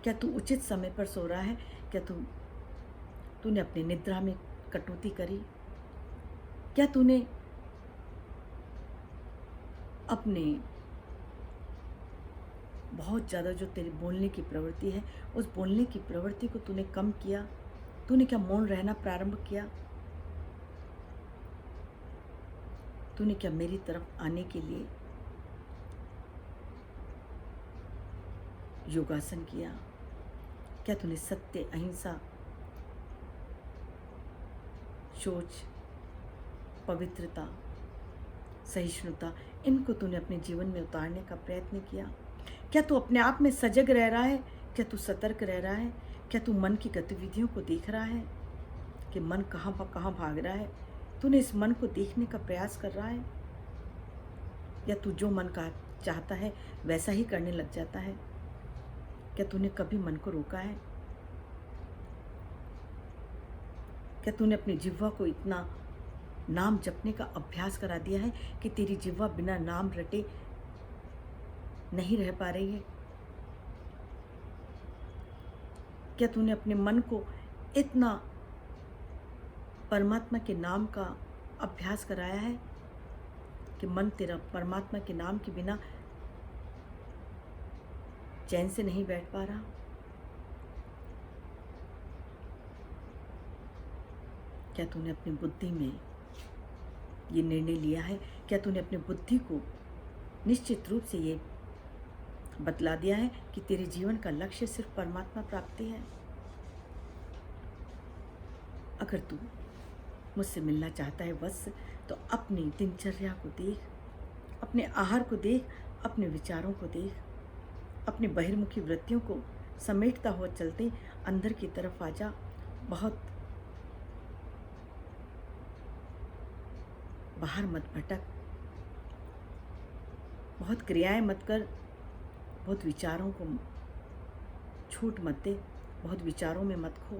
क्या तू उचित समय पर सो रहा है? क्या तूने अपनी निद्रा में कटौती करी? क्या तूने अपने बहुत ज़्यादा जो तेरी बोलने की प्रवृत्ति है, उस बोलने की प्रवृत्ति को तूने कम किया? तूने क्या मौन रहना प्रारंभ किया? तूने क्या मेरी तरफ आने के लिए योगासन किया? क्या तूने सत्य, अहिंसा, शौच, पवित्रता, सहिष्णुता, इनको तूने अपने जीवन में उतारने का प्रयत्न किया? क्या तू अपने आप में सजग रह रहा है? क्या तू सतर्क रह रहा है? क्या तू मन की गतिविधियों को देख रहा है कि मन कहाँ भाग रहा है? तूने इस मन को देखने का प्रयास कर रहा है, या तू जो मन का चाहता है वैसा ही करने लग जाता है? क्या तूने कभी मन को रोका है? क्या तूने अपनी जिह्वा को इतना नाम जपने का अभ्यास करा दिया है कि तेरी जिह्वा बिना नाम रटे नहीं रह पा रही है? क्या तूने अपने मन को इतना परमात्मा के नाम का अभ्यास कराया है कि मन तेरा परमात्मा के नाम के बिना चैन से नहीं बैठ पा रहा? क्या तूने अपनी बुद्धि में ये निर्णय लिया है? क्या तूने अपनी बुद्धि को निश्चित रूप से ये बतला दिया है कि तेरे जीवन का लक्ष्य सिर्फ परमात्मा प्राप्ति है? अगर तू मुझसे मिलना चाहता है बस, तो अपनी दिनचर्या को देख, अपने आहार को देख, अपने विचारों को देख, अपनी बहिर्मुखी वृत्तियों को समेटता हुआ चलते अंदर की तरफ आ जा। बहुत बाहर मत भटक, बहुत क्रियाएं मत कर, बहुत विचारों को छूट मत दे, बहुत विचारों में मत खो।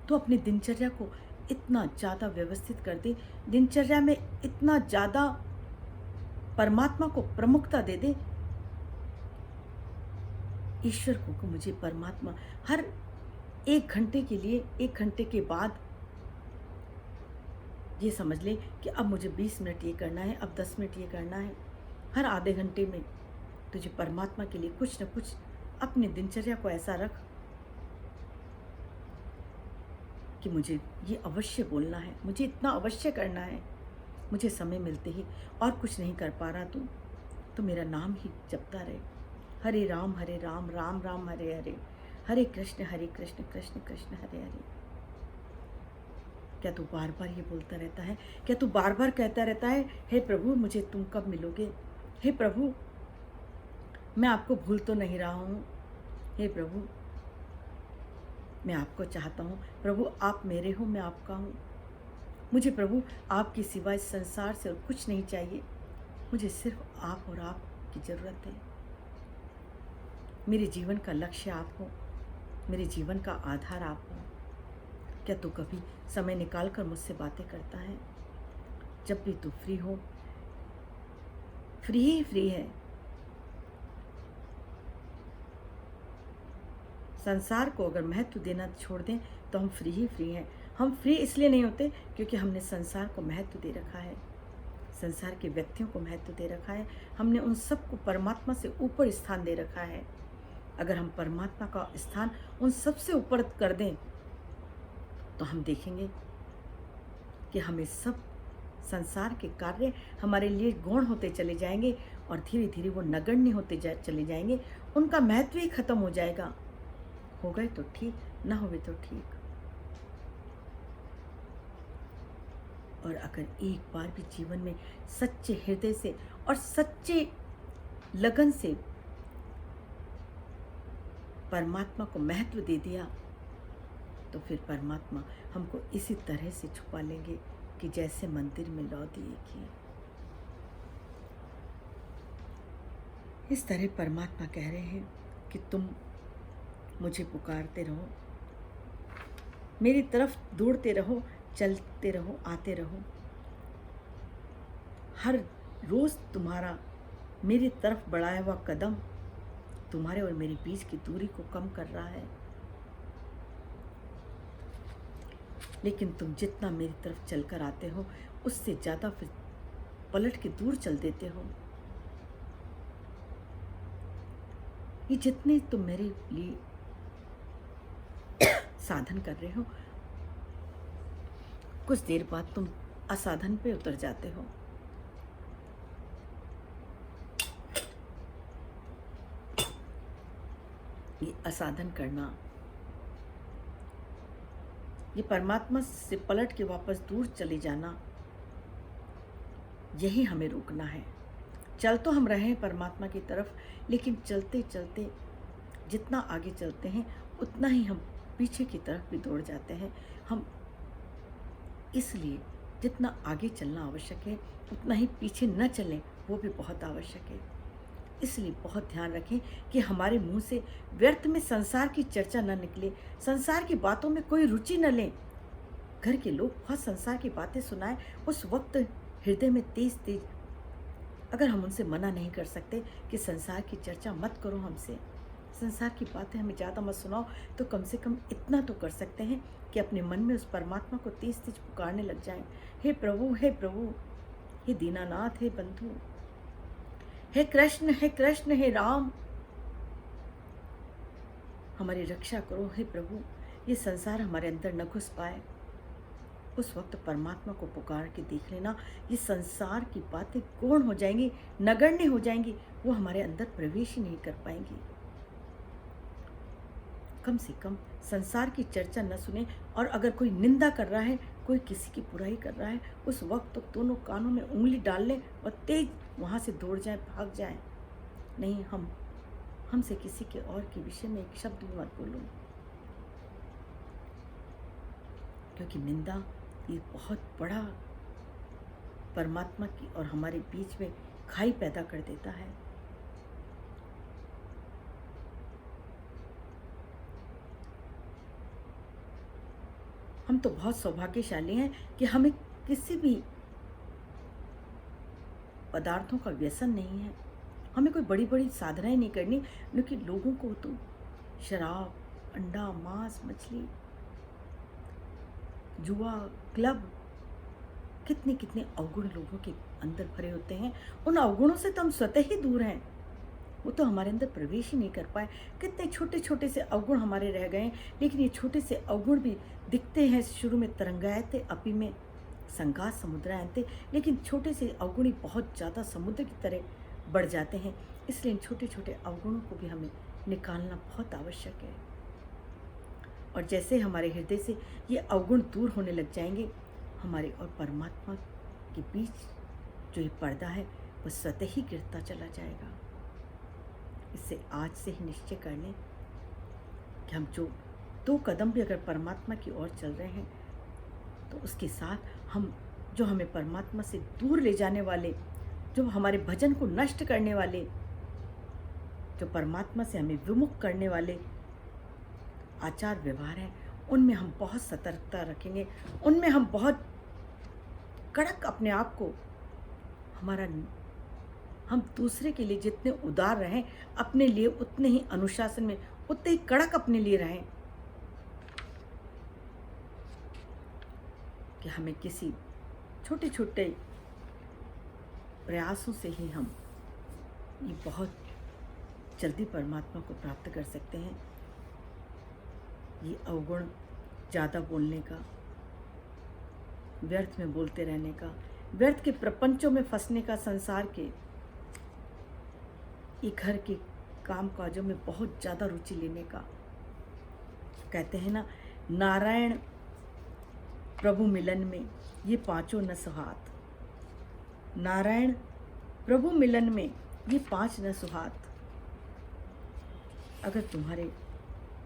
तो अपनी दिनचर्या को इतना ज़्यादा व्यवस्थित कर दे, दिनचर्या में इतना ज़्यादा परमात्मा को प्रमुखता दे दे, ईश्वर को मुझे परमात्मा हर 1 घंटे के लिए, 1 घंटे के बाद ये समझ ले कि अब मुझे 20 मिनट ये करना है, अब 10 मिनट ये करना है। हर आधे घंटे में तुझे परमात्मा के लिए कुछ न कुछ अपनी दिनचर्या को ऐसा रख कि मुझे ये अवश्य बोलना है, मुझे इतना अवश्य करना है। मुझे समय मिलते ही और कुछ नहीं कर पा रहा तो मेरा नाम ही जपता रहे, हरे राम राम राम हरे हरे, हरे कृष्ण कृष्ण कृष्ण हरे हरे। क्या तू बार बार ये बोलता रहता है? क्या तू बार बार कहता रहता है, हे प्रभु मुझे तुम कब मिलोगे? हे प्रभु मैं आपको भूल तो नहीं रहा हूँ, हे प्रभु मैं आपको चाहता हूँ, प्रभु आप मेरे हो, मैं आपका हूँ। मुझे प्रभु आपके सिवा इस संसार से और कुछ नहीं चाहिए, मुझे सिर्फ आप और आपकी ज़रूरत है। मेरे जीवन का लक्ष्य आप हो, मेरे जीवन का आधार आप हो। क्या तू कभी समय निकाल कर मुझसे बातें करता है? जब भी तू फ्री हो, फ्री ही फ्री है। संसार को अगर महत्व देना छोड़ दें तो हम फ्री ही फ्री हैं। हम फ्री इसलिए नहीं होते क्योंकि हमने संसार को महत्व दे रखा है, संसार के व्यक्तियों को महत्व दे रखा है, हमने उन सबको परमात्मा से ऊपर स्थान दे रखा है। अगर हम परमात्मा का स्थान उन सबसे ऊपर कर दें तो हम देखेंगे कि हमें सब संसार के कार्य हमारे लिए गौण होते चले जाएंगे और धीरे धीरे वो नगण्य होते चले जाएंगे, उनका महत्व ही खत्म हो जाएगा। हो गए तो ठीक, ना हुए तो ठीक। और अगर एक बार भी जीवन में सच्चे हृदय से और सच्चे लगन से परमात्मा को महत्व दे दिया तो फिर परमात्मा हमको इसी तरह से छुपा लेंगे कि जैसे मंदिर में लौ दिए किए। इस तरह परमात्मा कह रहे हैं कि तुम मुझे पुकारते रहो, मेरी तरफ दौड़ते रहो, चलते रहो, आते रहो। हर रोज़ तुम्हारा मेरी तरफ बढ़ाया हुआ कदम तुम्हारे और मेरे बीच की दूरी को कम कर रहा है। लेकिन तुम जितना मेरी तरफ चलकर आते हो उससे ज़्यादा फिर पलट के दूर चल देते हो। ये जितने तुम मेरे लिए साधन कर रहे हो, कुछ देर बाद तुम असाधन पे उतर जाते हो। ये असाधन करना, ये परमात्मा से पलट के वापस दूर चले जाना, यही हमें रोकना है। चल तो हम रहे हैं परमात्मा की तरफ, लेकिन चलते चलते जितना आगे चलते हैं उतना ही हम पीछे की तरफ भी दौड़ जाते हैं। हम इसलिए जितना आगे चलना आवश्यक है उतना ही पीछे न चलें, वो भी बहुत आवश्यक है। इसलिए बहुत ध्यान रखें कि हमारे मुंह से व्यर्थ में संसार की चर्चा न निकले, संसार की बातों में कोई रुचि न लें। घर के लोग बहुत संसार की बातें सुनाएं, उस वक्त हृदय में तेज तेज अगर हम उनसे मना नहीं कर सकते कि संसार की चर्चा मत करो हमसे, संसार की बातें हमें ज़्यादा मत सुनाओ, तो कम से कम इतना तो कर सकते हैं कि अपने मन में उस परमात्मा को तेज तेज पुकारने लग जाएं। हे प्रभु, हे प्रभु, हे दीनानाथ, हे बंधु, हे कृष्ण, हे राम, हमारी रक्षा करो। हे प्रभु, ये संसार हमारे अंदर न घुस पाए। उस वक्त परमात्मा को पुकार के देख लेना, ये संसार की बातें गौण हो जाएंगी, नगण्य हो जाएंगी, वो हमारे अंदर प्रवेश ही नहीं कर पाएंगी। कम से कम संसार की चर्चा न सुने, और अगर कोई निंदा कर रहा है, कोई किसी की बुराई कर रहा है, उस वक्त तो दोनों कानों में उंगली डाल लें और तेज वहाँ से दौड़ जाएं, भाग जाएं। नहीं, हमसे किसी के और के विषय में एक शब्द भी मत बोलो, क्योंकि निंदा ये बहुत बड़ा परमात्मा की और हमारे बीच में खाई पैदा कर देता है। हम तो बहुत सौभाग्यशाली हैं कि हमें किसी भी पदार्थों का व्यसन नहीं है। हमें कोई बड़ी बड़ी साधनाएं नहीं करनी, लेकिन लोगों को तो शराब, अंडा, मांस, मछली, जुआ, क्लब, कितने कितने अवगुण लोगों के अंदर भरे होते हैं। उन अवगुणों से तो हम स्वतः ही दूर हैं, वो तो हमारे अंदर प्रवेश ही नहीं कर पाए। कितने छोटे छोटे से अवगुण हमारे रह गए, लेकिन ये छोटे से अवगुण भी दिखते हैं शुरू में तरंगायते अपि में संघात समुद्रायन्ते, लेकिन छोटे से अवगुण ही बहुत ज़्यादा समुद्र की तरह बढ़ जाते हैं। इसलिए इन छोटे छोटे अवगुणों को भी हमें निकालना बहुत आवश्यक है। और जैसे हमारे हृदय से ये अवगुण दूर होने लग जाएंगे, हमारे और परमात्मा के बीच जो ये पर्दा है वो स्वतः ही गिरता चला जाएगा। इससे आज से ही निश्चय कर लें कि हम जो 2 कदम भी अगर परमात्मा की ओर चल रहे हैं, तो उसके साथ हम जो हमें परमात्मा से दूर ले जाने वाले, जो हमारे भजन को नष्ट करने वाले, जो परमात्मा से हमें विमुख करने वाले आचार व्यवहार हैं, उनमें हम बहुत सतर्कता रखेंगे। उनमें हम बहुत कड़क अपने आप को, हम दूसरे के लिए जितने उदार रहें, अपने लिए उतने ही अनुशासन में, उतने ही कड़क अपने लिए रहें कि हमें किसी छोटे छोटे प्रयासों से ही हम ये बहुत जल्दी परमात्मा को प्राप्त कर सकते हैं। ये अवगुण ज़्यादा बोलने का, व्यर्थ में बोलते रहने का, व्यर्थ के प्रपंचों में फंसने का, संसार के ये घर के काम काजों में बहुत ज़्यादा रुचि लेने का। कहते हैं ना, नारायण प्रभु मिलन में ये 5 न सुहात। नारायण प्रभु मिलन में ये 5 न सुहात। अगर तुम्हारे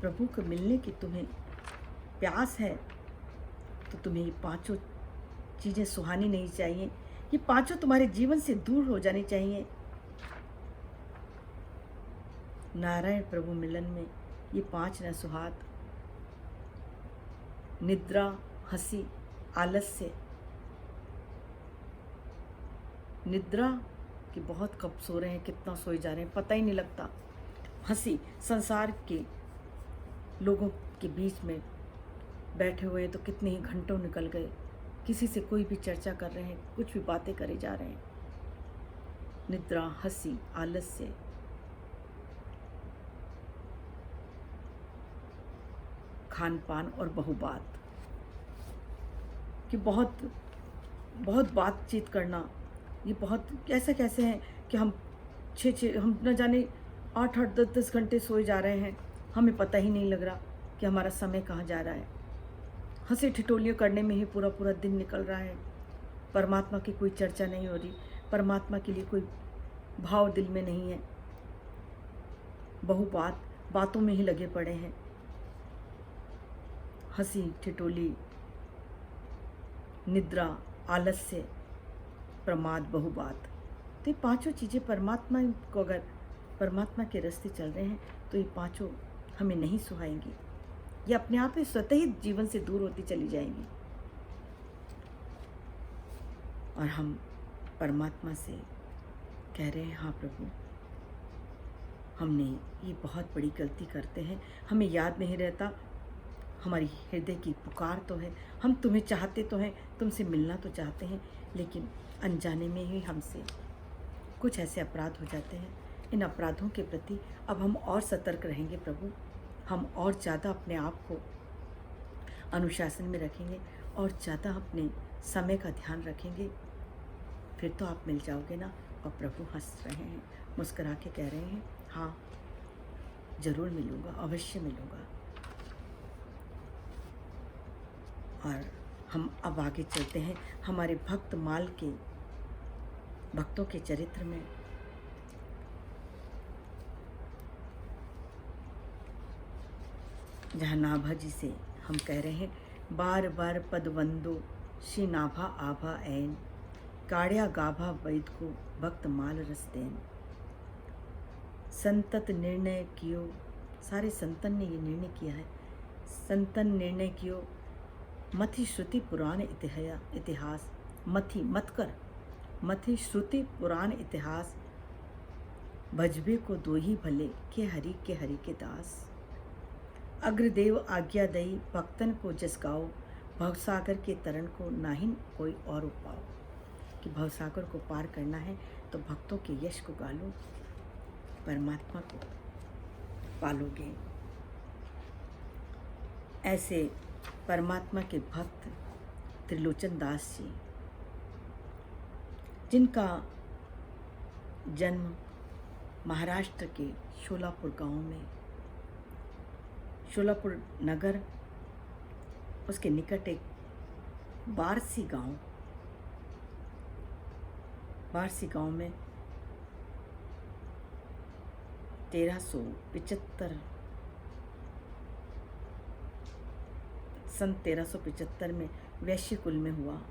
प्रभु को मिलने की तुम्हें प्यास है, तो तुम्हें ये 5 चीज़ें सुहानी नहीं चाहिए। ये 5 तुम्हारे जीवन से दूर हो जानी चाहिए। नारायण प्रभु मिलन में ये 5 न सुहात। निद्रा, हंसी, आलस्य। निद्रा कि बहुत कब सो रहे हैं, कितना सोए जा रहे हैं, पता ही नहीं लगता। हंसी, संसार के लोगों के बीच में बैठे हुए हैं तो कितने ही घंटों निकल गए, किसी से कोई भी चर्चा कर रहे हैं, कुछ भी बातें करे जा रहे हैं। निद्रा, हंसी, आलस्य। खान पान और बहुबात कि बहुत बातचीत करना। ये बहुत कैसे हैं कि हम हम न जाने 8-8, 10-10 घंटे सोए जा रहे हैं, हमें पता ही नहीं लग रहा कि हमारा समय कहाँ जा रहा है। हंसी ठिठोलियों करने में ही पूरा पूरा दिन निकल रहा है। परमात्मा की कोई चर्चा नहीं हो रही, परमात्मा के लिए कोई भाव दिल में नहीं है। बातों में ही लगे पड़े हैं। हंसी ठिठोली, निद्रा, आलस्य, प्रमाद, बहुबात। तो ये 5 चीज़ें परमात्मा को, अगर परमात्मा के रास्ते चल रहे हैं तो ये 5 हमें नहीं सुहाएंगी। ये अपने आप ही स्वतः ही जीवन से दूर होती चली जाएंगी। और हम परमात्मा से कह रहे हैं, हाँ प्रभु, हमने ये बहुत बड़ी गलती करते हैं, हमें याद नहीं रहता। हमारी हृदय की पुकार तो है, हम तुम्हें चाहते तो हैं, तुमसे मिलना तो चाहते हैं, लेकिन अनजाने में ही हमसे कुछ ऐसे अपराध हो जाते हैं। इन अपराधों के प्रति अब हम और सतर्क रहेंगे प्रभु। हम और ज़्यादा अपने आप को अनुशासन में रखेंगे और ज़्यादा अपने समय का ध्यान रखेंगे। फिर तो आप मिल जाओगे ना। और प्रभु हंस रहे हैं, मुस्कुरा के कह रहे हैं, हाँ ज़रूर मिलूँगा, अवश्य मिलूँगा। और हम अब आगे चलते हैं हमारे भक्त माल के भक्तों के चरित्र में। जहाँ नाभा जी से हम कह रहे हैं, बार बार पद वंदो श्री नाभा आभा ऐन, काढ़िया गाभा वैद को भक्त माल रस देन। संतत निर्णय कियो, सारे संतन ने ये निर्णय किया है, संतन निर्णय कियो मथि श्रुति पुराण इतिहास, मथि मत कर, मथि श्रुति पुराण इतिहास, भजबे को दो ही भले के हरि के दास। अग्रदेव आज्ञा दई भक्तन को जस गाओ, भवसागर के तरण को नाहिन कोई और उपाओ। कि भवसागर को पार करना है तो भक्तों के यश को गा लो, परमात्मा को पालोगे। ऐसे परमात्मा के भक्त त्रिलोचन दास जी, जिनका जन्म महाराष्ट्र के शोलापुर गांव में, शोलापुर नगर, उसके निकट एक बारसी गांव में 1375 में वैश्य कुल में हुआ।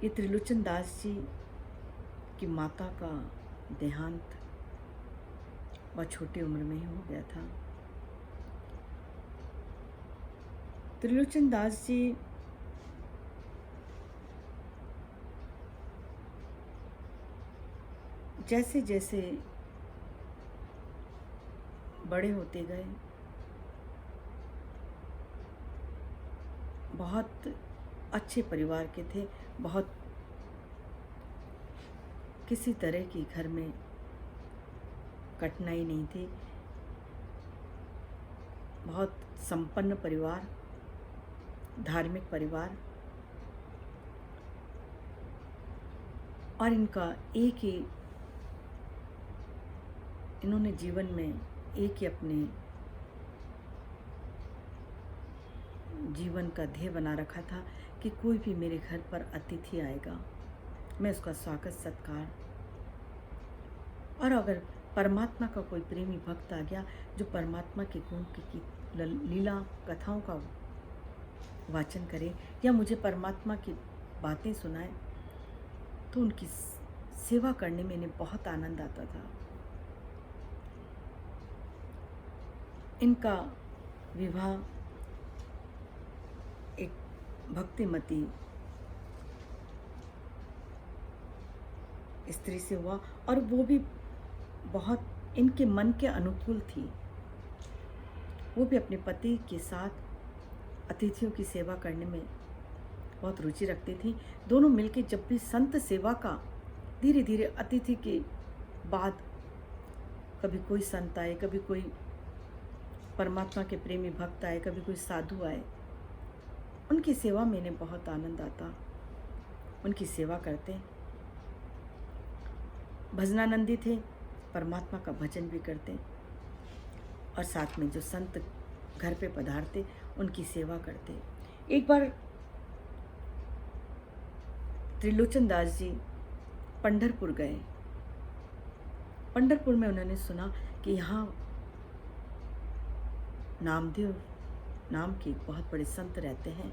ये त्रिलोचन दास जी की माता का देहांत बहुत छोटी उम्र में ही हो गया था। त्रिलोचन दास जी जैसे जैसे बड़े होते गए, बहुत अच्छे परिवार के थे, बहुत किसी तरह की घर में कठिनाई नहीं थी, बहुत संपन्न परिवार, धार्मिक परिवार। और इन्होंने जीवन में एक ही अपने जीवन का ध्येय बना रखा था कि कोई भी मेरे घर पर अतिथि आएगा, मैं उसका स्वागत सत्कार, और अगर परमात्मा का कोई प्रेमी भक्त आ गया जो परमात्मा के गुण की लीला कथाओं का वाचन करे या मुझे परमात्मा की बातें सुनाए, तो उनकी सेवा करने में इन्हें बहुत आनंद आता था। इनका विवाह एक भक्तिमती स्त्री से हुआ, और वो भी बहुत इनके मन के अनुकूल थी। वो भी अपने पति के साथ अतिथियों की सेवा करने में बहुत रुचि रखती थी। दोनों मिलकर जब भी संत सेवा का धीरे धीरे अतिथि के बाद कभी कोई संत आए, कभी कोई परमात्मा के प्रेमी भक्त आए, कभी कोई साधु आए, उनकी सेवा में इन्हें बहुत आनंद आता, उनकी सेवा करते। भजनानंदी थे, परमात्मा का भजन भी करते, और साथ में जो संत घर पे पधारते उनकी सेवा करते। एक बार त्रिलोचन दास जी पंढरपुर गए। पंढरपुर में उन्होंने सुना कि यहाँ नामदेव नाम के बहुत बड़े संत रहते हैं।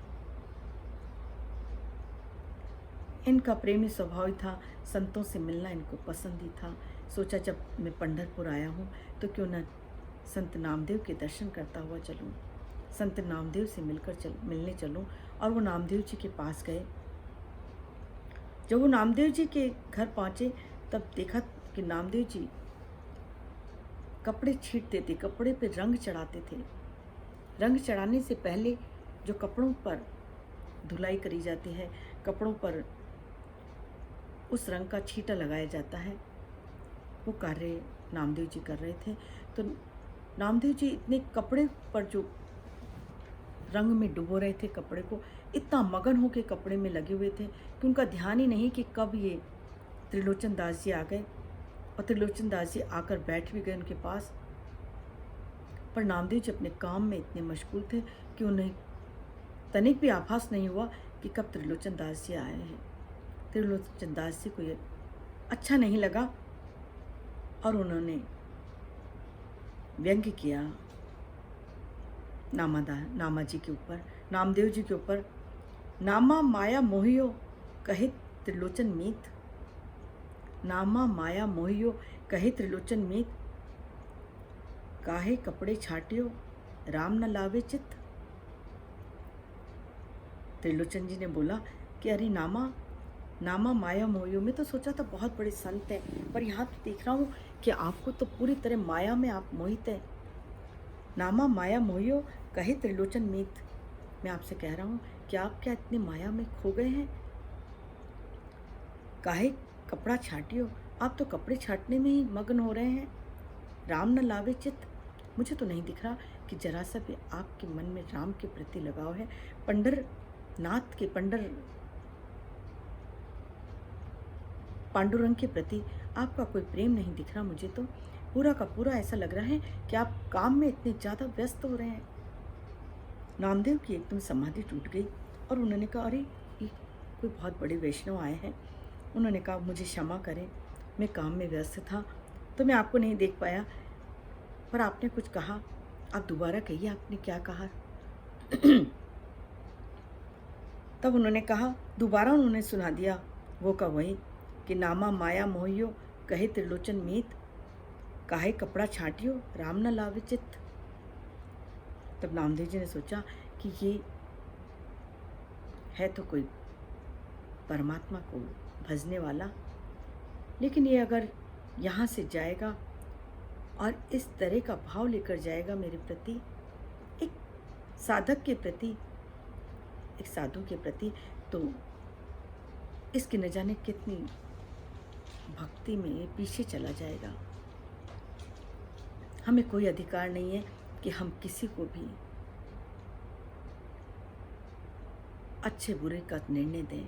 इनका प्रेमी स्वभाव था, संतों से मिलना इनको पसंद ही था। सोचा जब मैं पंढरपुर आया हूँ तो क्यों न संत नामदेव के दर्शन करता हुआ चलूँ, संत नामदेव से मिलने चलूँ। और वो नामदेव जी के पास गए। जब वो नामदेव जी के घर पहुँचे तब देखा कि नामदेव जी कपड़े छींटते थे, कपड़े पे रंग चढ़ाते थे। रंग चढ़ाने से पहले जो कपड़ों पर धुलाई करी जाती है, कपड़ों पर उस रंग का छींटा लगाया जाता है, वो कार्य नामदेव जी कर रहे थे। तो नामदेव जी इतने कपड़े पर जो रंग में डुबो रहे थे, कपड़े को इतना मगन होकर कपड़े में लगे हुए थे कि उनका ध्यान ही नहीं कि कब ये त्रिलोचन दास जी आ गए। और त्रिलोचन दास जी आकर बैठ भी गए उनके पास। पर नामदेव जी अपने काम में इतने मशगूल थे कि उन्हें तनिक भी आभास नहीं हुआ कि कब त्रिलोचन दास जी आए हैं। त्रिलोचन दास जी को ये अच्छा नहीं लगा और उन्होंने व्यंग्य किया नामा जी के ऊपर, नामदेव जी के ऊपर, नामा माया मोहियो कहे त्रिलोचन मीत। नामा माया मोहियो कहे त्रिलोचन मीत। काहे कपड़े छाटियो राम न लावे चित। त्रिलोचन जी ने बोला कि अरे नामा, नामा माया मोहियो में तो सोचा था बहुत बड़े संत हैं, पर यहाँ तो देख रहा हूँ कि आपको तो पूरी तरह माया में आप मोहित हैं। नामा माया मोहियो कहे त्रिलोचन मीत। मैं आपसे कह रहा हूँ कि आप क्या इतनी माया में खो गए हैं। काहे कपड़ा छाटियो, आप तो कपड़े छाटने में ही मग्न हो रहे हैं। राम न लावे चित्त, मुझे तो नहीं दिख रहा कि जरा सा भी आपके मन में राम के प्रति लगाव है। पंडरनाथ के पांडुरंग के प्रति आपका कोई प्रेम नहीं दिख रहा। मुझे तो पूरा का पूरा ऐसा लग रहा है कि आप काम में इतने ज़्यादा व्यस्त हो रहे हैं। नामदेव की एकदम समाधि टूट गई और उन्होंने कहा अरे ये कोई बहुत बड़े वैष्णव आए हैं। उन्होंने कहा मुझे क्षमा करें, मैं काम में व्यस्त था तो मैं आपको नहीं देख पाया, पर आपने कुछ कहा, आप दोबारा कहिए आपने क्या कहा। तब उन्होंने कहा, दोबारा उन्होंने सुना दिया वो का वही कि नामा माया मोहियो कहे त्रिलोचन मीत। काहे कपड़ा छाटियो राम न लावे चित्त। तब नामदेव जी ने सोचा कि ये है तो कोई परमात्मा को भजने वाला, लेकिन ये अगर यहाँ से जाएगा और इस तरह का भाव लेकर जाएगा मेरे प्रति, एक साधक के प्रति, एक साधु के प्रति, तो इसकी न जाने कितनी भक्ति में पीछे चला जाएगा। हमें कोई अधिकार नहीं है कि हम किसी को भी अच्छे बुरे का निर्णय दें।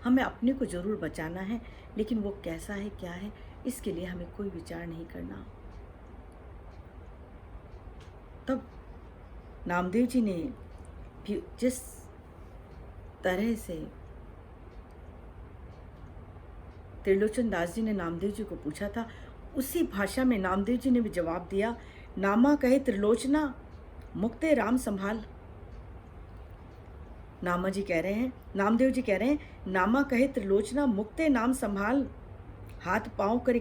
हमें अपने को जरूर बचाना है, लेकिन वो कैसा है क्या है इसके लिए हमें कोई विचार नहीं करना। तब नामदेव जी ने भी जिस तरह से त्रिलोचन दास जी ने नामदेव जी को पूछा था, उसी भाषा में नामदेव जी ने भी जवाब दिया। नामा कहे त्रिलोचना मुक्ते राम संभाल। नामा जी कह रहे हैं, नामदेव जी कह रहे हैं, नामा कहे त्रिलोचना मुक्ते नाम संभाल। हाथ पाँव करे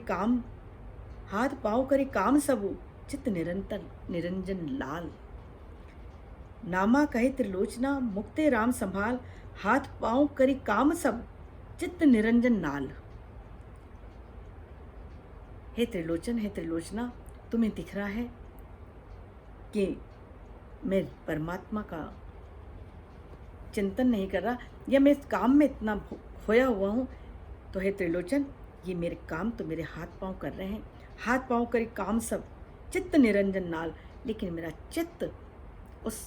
काम सबू चित्त निरंतर निरंजन लाल। नामा कहे त्रिलोचना मुक्ते राम संभाल। हाथ पाँव करे काम सब चित्त निरंजन नाल। हे त्रिलोचन, हे त्रिलोचना, तुम्हें दिख रहा है कि मैं परमात्मा का चिंतन नहीं कर रहा या मैं इस काम में इतना खोया हुआ हूँ, तो हे त्रिलोचन, ये मेरे काम तो मेरे हाथ पाँव कर रहे हैं। हाथ पाँव करे काम सब चित्त निरंजन नाल, लेकिन मेरा चित्त उस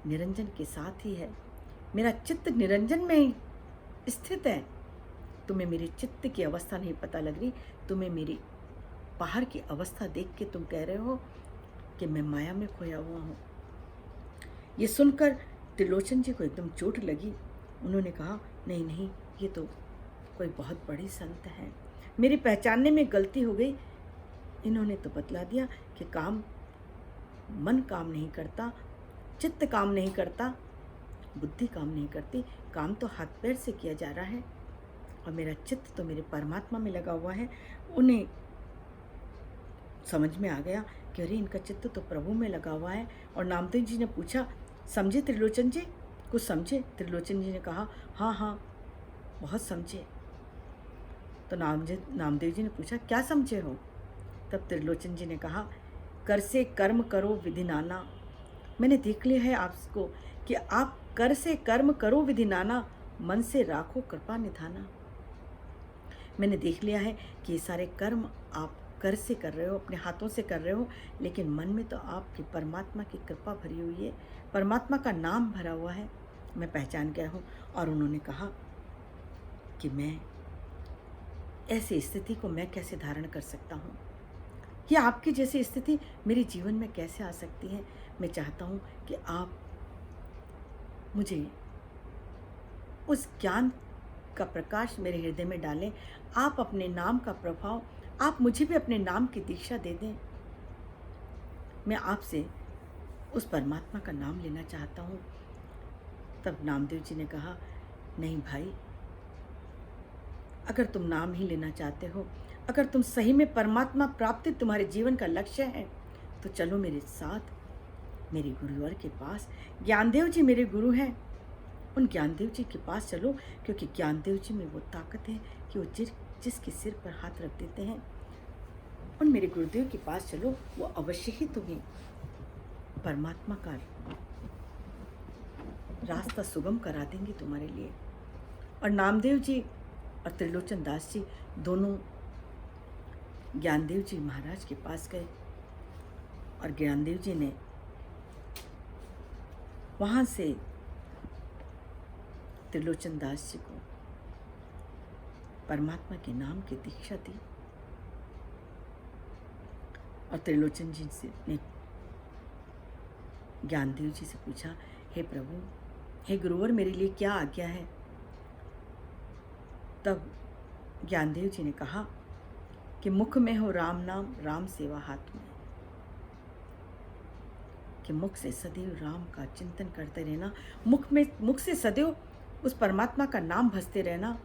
निरंजन के साथ ही है। मेरा चित्त निरंजन में ही स्थित है। तुम्हें मेरे चित्त की अवस्था नहीं पता लग रही, तुम्हें मेरी बाहर की अवस्था देख के तुम कह रहे हो कि मैं माया में खोया हुआ हूँ। ये सुनकर त्रिलोचन जी को एकदम चोट लगी। उन्होंने कहा, नहीं नहीं, ये तो कोई बहुत बड़ी संत है, मेरी पहचानने में गलती हो गई। इन्होंने तो बतला दिया कि मन काम नहीं करता, चित्त काम नहीं करता, बुद्धि काम नहीं करती, काम तो हाथ पैर से किया जा रहा है और मेरा चित्त तो मेरे परमात्मा में लगा हुआ है। उन्हें समझ में आ गया कि अरे इनका चित्त तो प्रभु में लगा हुआ है। और नामदेव जी ने पूछा, समझे त्रिलोचन जी, कुछ समझे? त्रिलोचन जी ने कहा, हाँ हाँ बहुत समझे। तो नामदेव जी ने पूछा, क्या समझे हो? तब त्रिलोचन जी ने कहा, कर से कर्म करो विधि नाना। मैंने देख लिया है आपको कि आप कर से कर्म करो विधि नाना, मन से राखो कृपा निधाना। मैंने देख लिया है कि ये सारे कर्म आप कर से कर रहे हो, अपने हाथों से कर रहे हो, लेकिन मन में तो आपकी परमात्मा की कृपा भरी हुई है, परमात्मा का नाम भरा हुआ है। मैं पहचान गया हूँ। और उन्होंने कहा कि मैं ऐसी स्थिति को मैं कैसे धारण कर सकता हूँ, या आपकी जैसी स्थिति मेरे जीवन में कैसे आ सकती है। मैं चाहता हूँ कि आप मुझे उस ज्ञान का प्रकाश मेरे हृदय में डालें। आप अपने नाम का प्रभाव, आप मुझे भी अपने नाम की दीक्षा दे दें। मैं आपसे उस परमात्मा का नाम लेना चाहता हूँ। तब नामदेव जी ने कहा, नहीं भाई, अगर तुम नाम ही लेना चाहते हो, अगर तुम सही में परमात्मा प्राप्ति तुम्हारे जीवन का लक्ष्य है, तो चलो मेरे साथ मेरे गुरुवर के पास। ज्ञानदेव जी मेरे गुरु हैं, उन ज्ञानदेव जी के पास चलो, क्योंकि ज्ञानदेव जी में वो ताकत है कि वो जिसके सिर पर हाथ रख देते हैं, उन मेरे गुरुदेव के पास चलो, वो अवश्य ही तुम्हें परमात्मा का रास्ता सुगम करा देंगे तुम्हारे लिए। और नामदेव जी और त्रिलोचन दास जी दोनों ज्ञानदेव जी महाराज के पास गए, और ज्ञानदेव जी ने वहाँ से त्रिलोचन दास जी को परमात्मा के नाम की दीक्षा दी। और त्रिलोचन जी ने ज्ञानदेव जी से पूछा, हे प्रभु, हे गुरुवर, मेरे लिए क्या आज्ञा है? तब ज्ञानदेव जी ने कहा कि मुख में हो राम नाम, राम सेवा हाथ में, कि मुख से सदैव राम का चिंतन करते रहना, मुख से सदैव उस परमात्मा का नाम भजते रहना।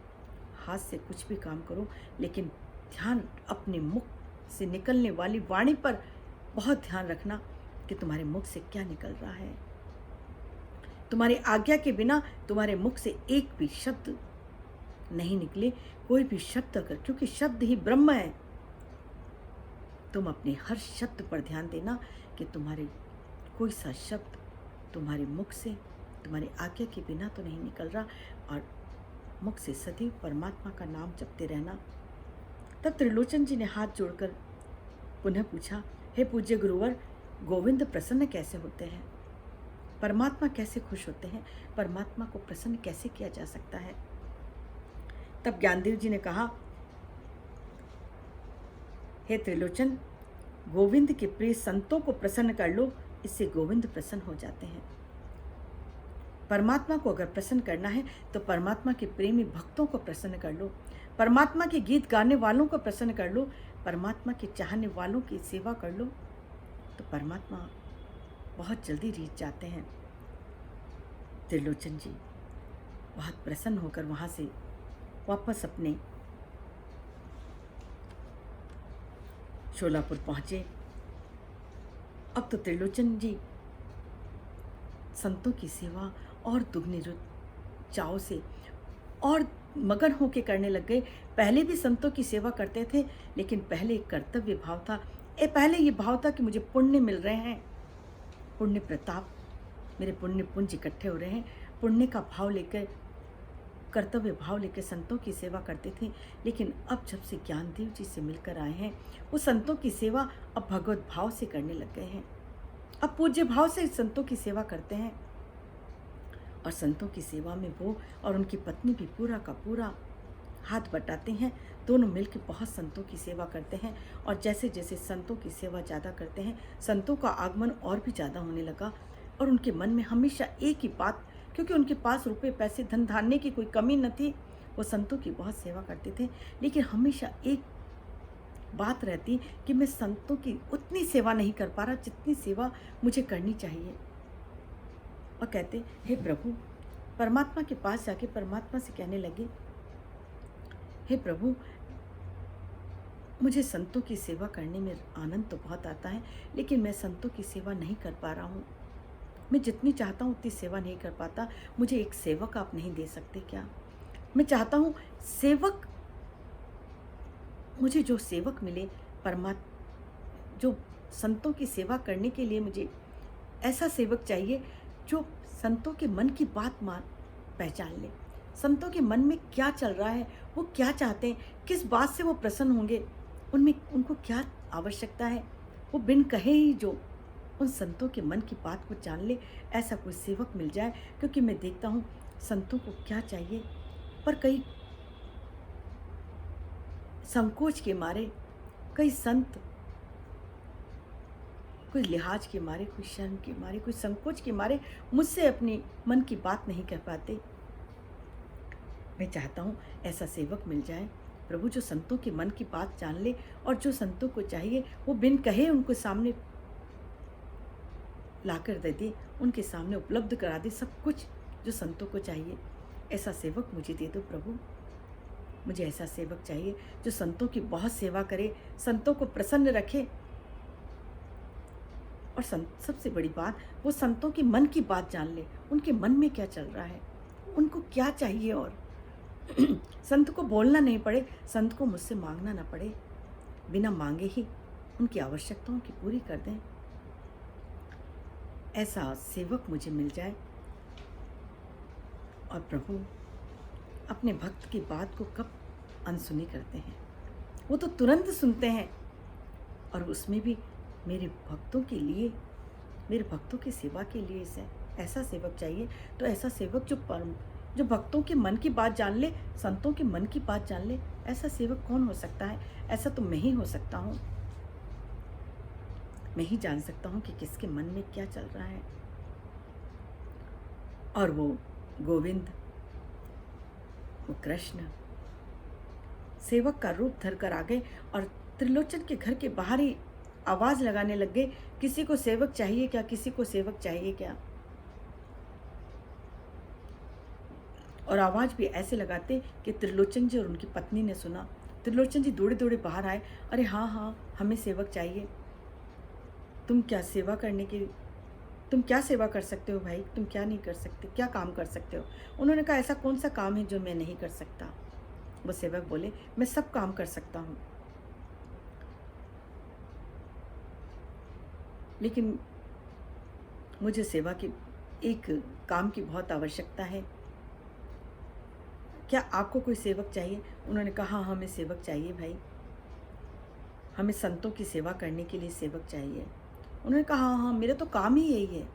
हाथ से कुछ भी काम करो, लेकिन ध्यान अपने मुख से निकलने वाली वाणी पर बहुत ध्यान रखना कि तुम्हारे मुख से क्या निकल रहा है। तुम्हारी आज्ञा के बिना तुम्हारे मुख से एक भी शब्द नहीं निकले, कोई भी शब्द अगर, क्योंकि शब्द ही ब्रह्म है। तुम अपने हर शब्द पर ध्यान देना कि तुम्हारे कोई सा शब्द तुम्हारे मुख से तुम्हारी आज्ञा के बिना तो नहीं निकल रहा, और मुख से सदैव परमात्मा का नाम जपते रहना। तब त्रिलोचन जी ने हाथ जोड़कर पुनः पूछा, हे पूज्य गुरुवर, गोविंद प्रसन्न कैसे होते हैं? परमात्मा कैसे खुश होते हैं? परमात्मा को प्रसन्न कैसे किया जा सकता है? तब ज्ञानदेव जी ने कहा, हे त्रिलोचन, गोविंद के प्रिय संतों को प्रसन्न कर लो, इससे गोविंद प्रसन्न हो जाते हैं। परमात्मा को अगर प्रसन्न करना है तो परमात्मा के प्रेमी भक्तों को प्रसन्न कर लो, परमात्मा के गीत गाने वालों को प्रसन्न कर लो, परमात्मा के चाहने वालों की सेवा कर लो, तो परमात्मा बहुत जल्दी रीझ जाते हैं। त्रिलोचन जी बहुत प्रसन्न होकर वहाँ से वापस अपने शोलापुर पहुँचे। अब तो त्रिलोचन जी संतों की सेवा और दुगनी चाव से और मगन होके करने लग गए। पहले भी संतों की सेवा करते थे, लेकिन पहले एक कर्तव्य भाव था, पहले ये भाव था कि मुझे पुण्य मिल रहे हैं, पुण्य प्रताप, मेरे पुण्य पुंज इकट्ठे हो रहे हैं, पुण्य का भाव लेकर, कर्तव्य भाव लेकर संतों की सेवा करते थे। लेकिन अब जब से ज्ञानदेव जी से मिलकर आए हैं, वो संतों की सेवा अब भगवत भाव से करने लग गए हैं, अब पूज्य भाव से संतों की सेवा करते हैं। और संतों की सेवा में वो और उनकी पत्नी भी पूरा का पूरा हाथ बटाते हैं, दोनों मिलकर बहुत संतों की सेवा करते हैं। और जैसे जैसे संतों की सेवा ज़्यादा करते हैं, संतों का आगमन और भी ज़्यादा होने लगा। और उनके मन में हमेशा एक ही बात, क्योंकि उनके पास रुपए पैसे धन धान्य की कोई कमी न थी, वो संतों की बहुत सेवा करते थे, लेकिन हमेशा एक बात रहती कि मैं संतों की उतनी सेवा नहीं कर पा रहा जितनी सेवा मुझे करनी चाहिए। और कहते, हे प्रभु, परमात्मा के पास जाके परमात्मा से कहने लगे, हे प्रभु, मुझे संतों की सेवा करने में आनंद तो बहुत आता है, लेकिन मैं संतों की सेवा नहीं कर पा रहा हूँ, मैं जितनी चाहता हूँ उतनी सेवा नहीं कर पाता, मुझे एक सेवक आप नहीं दे सकते क्या? मैं चाहता हूँ सेवक, मुझे जो सेवक मिले, जो संतों की सेवा करने के लिए मुझे ऐसा सेवक चाहिए जो संतों के मन की बात पहचान ले, संतों के मन में क्या चल रहा है, वो क्या चाहते हैं, किस बात से वो प्रसन्न होंगे, उनमें उनको क्या आवश्यकता है, वो बिन कहे ही जो उन संतों के मन की बात को जान ले, ऐसा कोई सेवक मिल जाए। क्योंकि मैं देखता हूँ संतों को क्या चाहिए, पर कई संकोच के मारे, कई संत कोई लिहाज के मारे, कोई शर्म के मारे, कोई संकोच के मारे मुझसे अपनी मन की बात नहीं कह पाते। मैं चाहता हूँ ऐसा सेवक मिल जाए प्रभु, जो संतों के मन की बात जान ले, और जो संतों को चाहिए वो बिन कहे उनको सामने लाकर दे दे, उनके सामने उपलब्ध करा दे सब कुछ जो संतों को चाहिए। ऐसा सेवक मुझे दे दो प्रभु। मुझे ऐसा सेवक चाहिए जो संतों की बहुत सेवा करे, संतों को प्रसन्न रखे, और सबसे बड़ी बात, वो संतों के मन की बात जान ले, उनके मन में क्या चल रहा है, उनको क्या चाहिए। और संत को बोलना नहीं पड़े, संत को मुझसे मांगना ना पड़े, बिना मांगे ही उनकी आवश्यकताओं की पूरी कर दें। ऐसा सेवक मुझे मिल जाए। और प्रभु अपने भक्त की बात को कब अनसुनी करते हैं, वो तो तुरंत सुनते हैं, और उसमें भी मेरे भक्तों के लिए, मेरे भक्तों की सेवा के लिए ऐसा सेवक चाहिए। तो ऐसा सेवक जो भक्तों के मन की बात जान ले, संतों के मन की बात जान ले, ऐसा सेवक कौन हो सकता है? ऐसा तो मैं ही हो सकता हूँ। मैं ही जान सकता हूँ कि किसके मन में क्या चल रहा है। और वो गोविंद, वो कृष्ण सेवक का रूप धरकर आ गए और त्रिलोचन के घर के बाहर ही आवाज लगाने लग गए, किसी को सेवक चाहिए क्या, किसी को सेवक चाहिए क्या। और आवाज भी ऐसे लगाते कि त्रिलोचन जी और उनकी पत्नी ने सुना। त्रिलोचन जी दौड़े दौड़े बाहर आए, अरे हाँ हाँ, हमें सेवक चाहिए। तुम क्या सेवा कर सकते हो भाई, तुम क्या नहीं कर सकते, क्या काम कर सकते हो? उन्होंने कहा, ऐसा कौन सा काम है जो मैं नहीं कर सकता? वो सेवक बोले, मैं सब काम कर सकता हूँ, लेकिन मुझे सेवा की एक काम की बहुत आवश्यकता है। क्या आपको कोई सेवक चाहिए? उन्होंने कहा, हाँ हमें सेवक चाहिए भाई, हमें संतों की सेवा करने के लिए सेवक चाहिए। उन्होंने कहा, हाँ हाँ, मेरा तो काम ही यही है,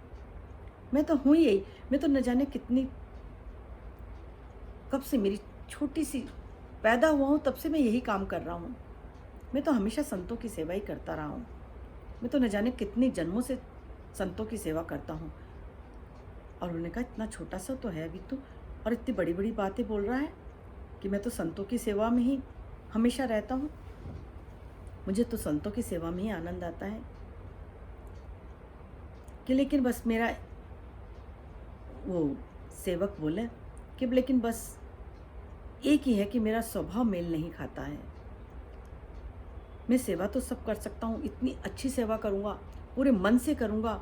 मैं तो हूँ यही, मैं तो न जाने कितनी, कब से मेरी छोटी सी पैदा हुआ हूँ तब से मैं यही काम कर रहा हूँ, मैं तो हमेशा संतों की सेवा ही करता रहा हूँ, मैं तो न जाने कितने जन्मों से संतों की सेवा करता हूँ। और उन्होंने कहा, इतना छोटा सा तो है अभी तो, और इतनी बड़ी बड़ी बातें बोल रहा है कि मैं तो संतों की सेवा में ही हमेशा रहता हूँ, मुझे तो संतों की सेवा में ही आनंद आता है कि लेकिन बस मेरा, वो सेवक बोले कि लेकिन बस एक ही है कि मेरा स्वभाव मेल नहीं खाता है। मैं सेवा तो सब कर सकता हूँ, इतनी अच्छी सेवा करूँगा, पूरे मन से करूँगा,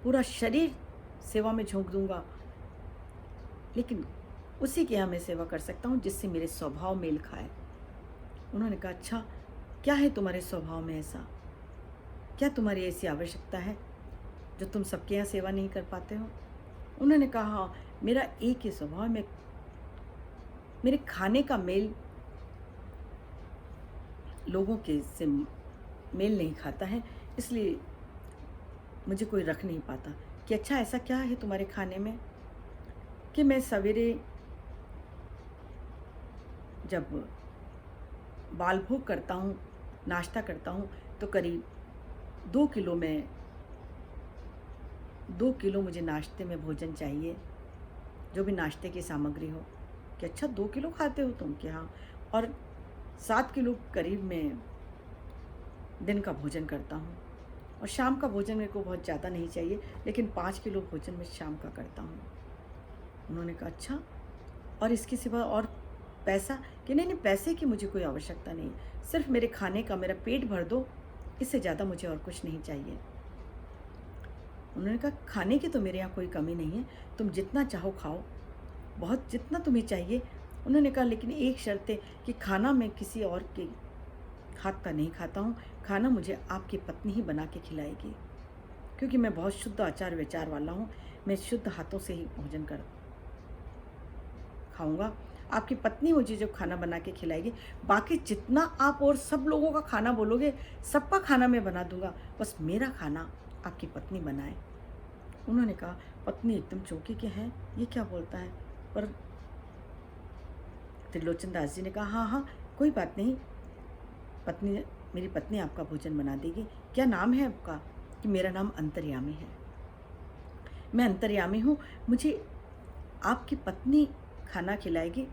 पूरा शरीर सेवा में झोंक दूँगा, लेकिन उसी के यहाँ मैं सेवा कर सकता हूँ जिससे मेरे स्वभाव मेल खाए। उन्होंने कहा, अच्छा क्या है तुम्हारे स्वभाव में ऐसा, क्या तुम्हारी ऐसी आवश्यकता है जो तुम सबके यहाँ सेवा नहीं कर पाते हो? उन्होंने कहा, हाँ मेरा एक ही स्वभाव में, मेरे खाने का मेल लोगों के से मेल नहीं खाता है, इसलिए मुझे कोई रख नहीं पाता। कि अच्छा ऐसा क्या है तुम्हारे खाने में? कि मैं सवेरे जब बाल भोग करता हूँ, नाश्ता करता हूँ, तो करीब 2 किलो मुझे नाश्ते में भोजन चाहिए, जो भी नाश्ते की सामग्री हो। कि अच्छा 2 किलो खाते हो तुम? कि हाँ। और 7 किलो करीब मैं दिन का भोजन करता हूँ, और शाम का भोजन मेरे को बहुत ज़्यादा नहीं चाहिए, लेकिन 5 किलो भोजन मैं शाम का करता हूँ। उन्होंने कहा, अच्छा और इसके सिवा और पैसा? कि नहीं नहीं, पैसे की मुझे कोई आवश्यकता नहीं, सिर्फ मेरे खाने का, मेरा पेट भर दो, इससे ज़्यादा मुझे और कुछ नहीं चाहिए। उन्होंने कहा, खाने की तो मेरे यहाँ कोई कमी नहीं है, तुम जितना चाहो खाओ, बहुत जितना तुम्हें चाहिए। उन्होंने कहा, लेकिन एक शर्त है कि खाना मैं किसी और के हाथ का नहीं खाता हूँ, खाना मुझे आपकी पत्नी ही बना के खिलाएगी, क्योंकि मैं बहुत शुद्ध आचार विचार वाला हूँ, मैं शुद्ध हाथों से ही भोजन खाऊंगा। आपकी पत्नी मुझे जो खाना बना के खिलाएगी, बाकी जितना आप और सब लोगों का खाना बोलोगे, सबका खाना मैं बना दूंगा, बस मेरा खाना आपकी पत्नी बनाए। उन्होंने कहा, पत्नी एकदम चौंकी के हैं, ये क्या बोलता है? पर त्रिलोचन दास जी ने कहा, हाँ हाँ कोई बात नहीं, मेरी पत्नी आपका भोजन बना देगी। क्या नाम है आपका? कि मेरा नाम अंतर्यामी है, मैं अंतर्यामी हूँ, मुझे आपकी पत्नी खाना खिलाएगी।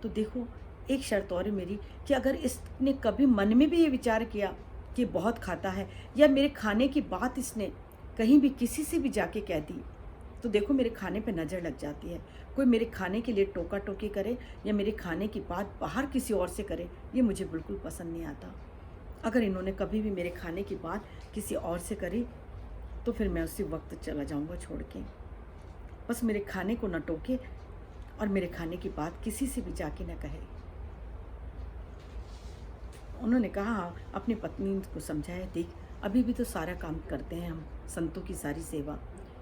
तो देखो एक शर्त और है मेरी, कि अगर इसने कभी मन में भी ये विचार किया कि बहुत खाता है, या मेरे खाने की बात इसने कहीं भी किसी से भी जाके कह दी तो देखो मेरे खाने पे नज़र लग जाती है। कोई मेरे खाने के लिए टोका टोकी करे या मेरे खाने की बात बाहर किसी और से करे, ये मुझे बिल्कुल पसंद नहीं आता। अगर इन्होंने कभी भी मेरे खाने की बात किसी और से करी तो फिर मैं उसी वक्त चला जाऊंगा छोड़ के। बस मेरे खाने को न टोके और मेरे खाने की बात किसी से भी जाके न कहे। उन्होंने कहा अपनी पत्नी को समझाया, देख अभी भी तो सारा काम करते हैं हम, संतों की सारी सेवा,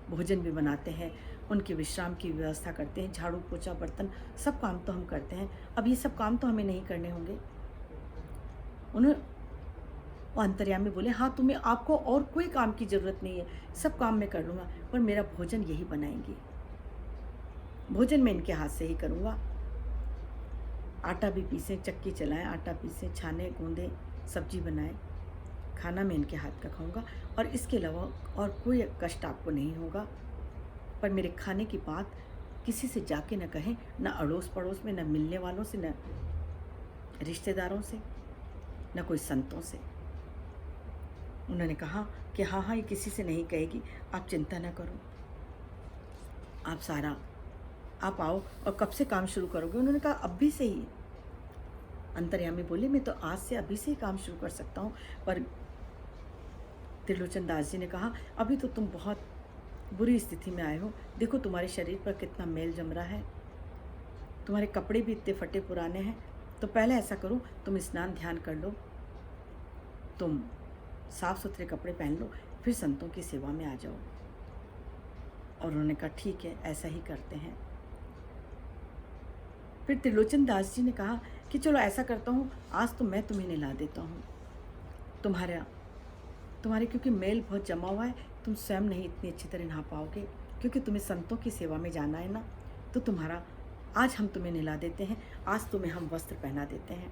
भोजन भी बनाते हैं, उनके विश्राम की व्यवस्था करते हैं, झाड़ू पोछा बर्तन सब काम तो हम करते हैं। अब ये सब काम तो हमें नहीं करने होंगे। उन्होंने वो अंतर्यामी बोले, हाँ तुम्हें आपको और कोई काम की ज़रूरत नहीं है, सब काम मैं कर लूँगा, पर मेरा भोजन यही बनाएंगी, भोजन मैं इनके हाथ से ही करूँगा। आटा भी पीसें, चक्की चलाएं, आटा पीसें, छाने गूंदें, सब्जी बनाएं, खाना मैं इनके हाथ का खाऊंगा और इसके अलावा और कोई कष्ट आपको नहीं होगा। पर मेरे खाने की बात किसी से जाके न कहें, न अड़ोस पड़ोस में, न मिलने वालों से, न रिश्तेदारों से, न कोई संतों से। उन्होंने कहा कि हाँ हाँ ये किसी से नहीं कहेगी, आप चिंता न करो, आप आओ और कब से काम शुरू करोगे? उन्होंने कहा अभी से ही। अंतर्यामी बोले, मैं तो आज से अभी से ही काम शुरू कर सकता हूँ। पर त्रिलोचन दास जी ने कहा, अभी तो तुम बहुत बुरी स्थिति में आए हो, देखो तुम्हारे शरीर पर कितना मैल जम रहा है, तुम्हारे कपड़े भी इतने फटे पुराने हैं। तो पहले ऐसा करो, तुम स्नान ध्यान कर लो, तुम साफ सुथरे कपड़े पहन लो, फिर संतों की सेवा में आ जाओ। और उन्होंने कहा ठीक है, ऐसा ही करते हैं। फिर त्रिलोचन दास जी ने कहा कि चलो ऐसा करता हूँ, आज तो मैं तुम्हें नहला देता हूँ, तुम्हारे क्योंकि मैल बहुत जमा हुआ है, तुम स्वयं नहीं इतनी अच्छी तरह नहा पाओगे, क्योंकि तुम्हें संतों की सेवा में जाना है ना, तो आज हम तुम्हें नहला देते हैं, आज तुम्हें हम वस्त्र पहना देते हैं।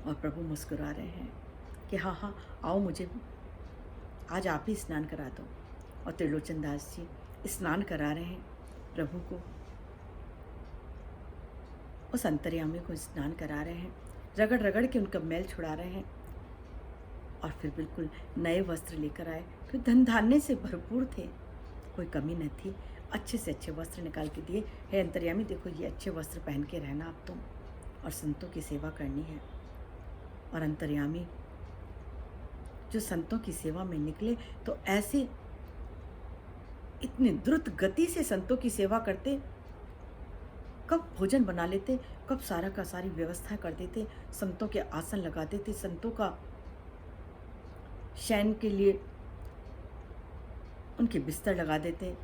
और प्रभु मुस्कुरा रहे हैं कि हाँ हाँ आओ, मुझे आज आप ही स्नान करा दो। और त्रिलोचन दास जी स्नान करा रहे हैं प्रभु को, उस अंतर्यामी को स्नान करा रहे हैं, रगड़ रगड़ के उनका मैल छुड़ा रहे हैं। और फिर बिल्कुल नए वस्त्र लेकर आए, फिर धन धान्य से भरपूर थे, कोई कमी न थी। अच्छे से अच्छे वस्त्र निकाल के दिए, हे अंतर्यामी देखो ये अच्छे वस्त्र पहन के रहना अब तुम, और संतों की सेवा करनी है। और अंतर्यामी जो संतों की सेवा में निकले तो ऐसे इतनी द्रुत गति से संतों की सेवा करते, कब भोजन बना लेते, कब सारा का सारी व्यवस्था कर देते, संतों के आसन लगा देते, संतों का शयन के लिए उनके बिस्तर लगा देते,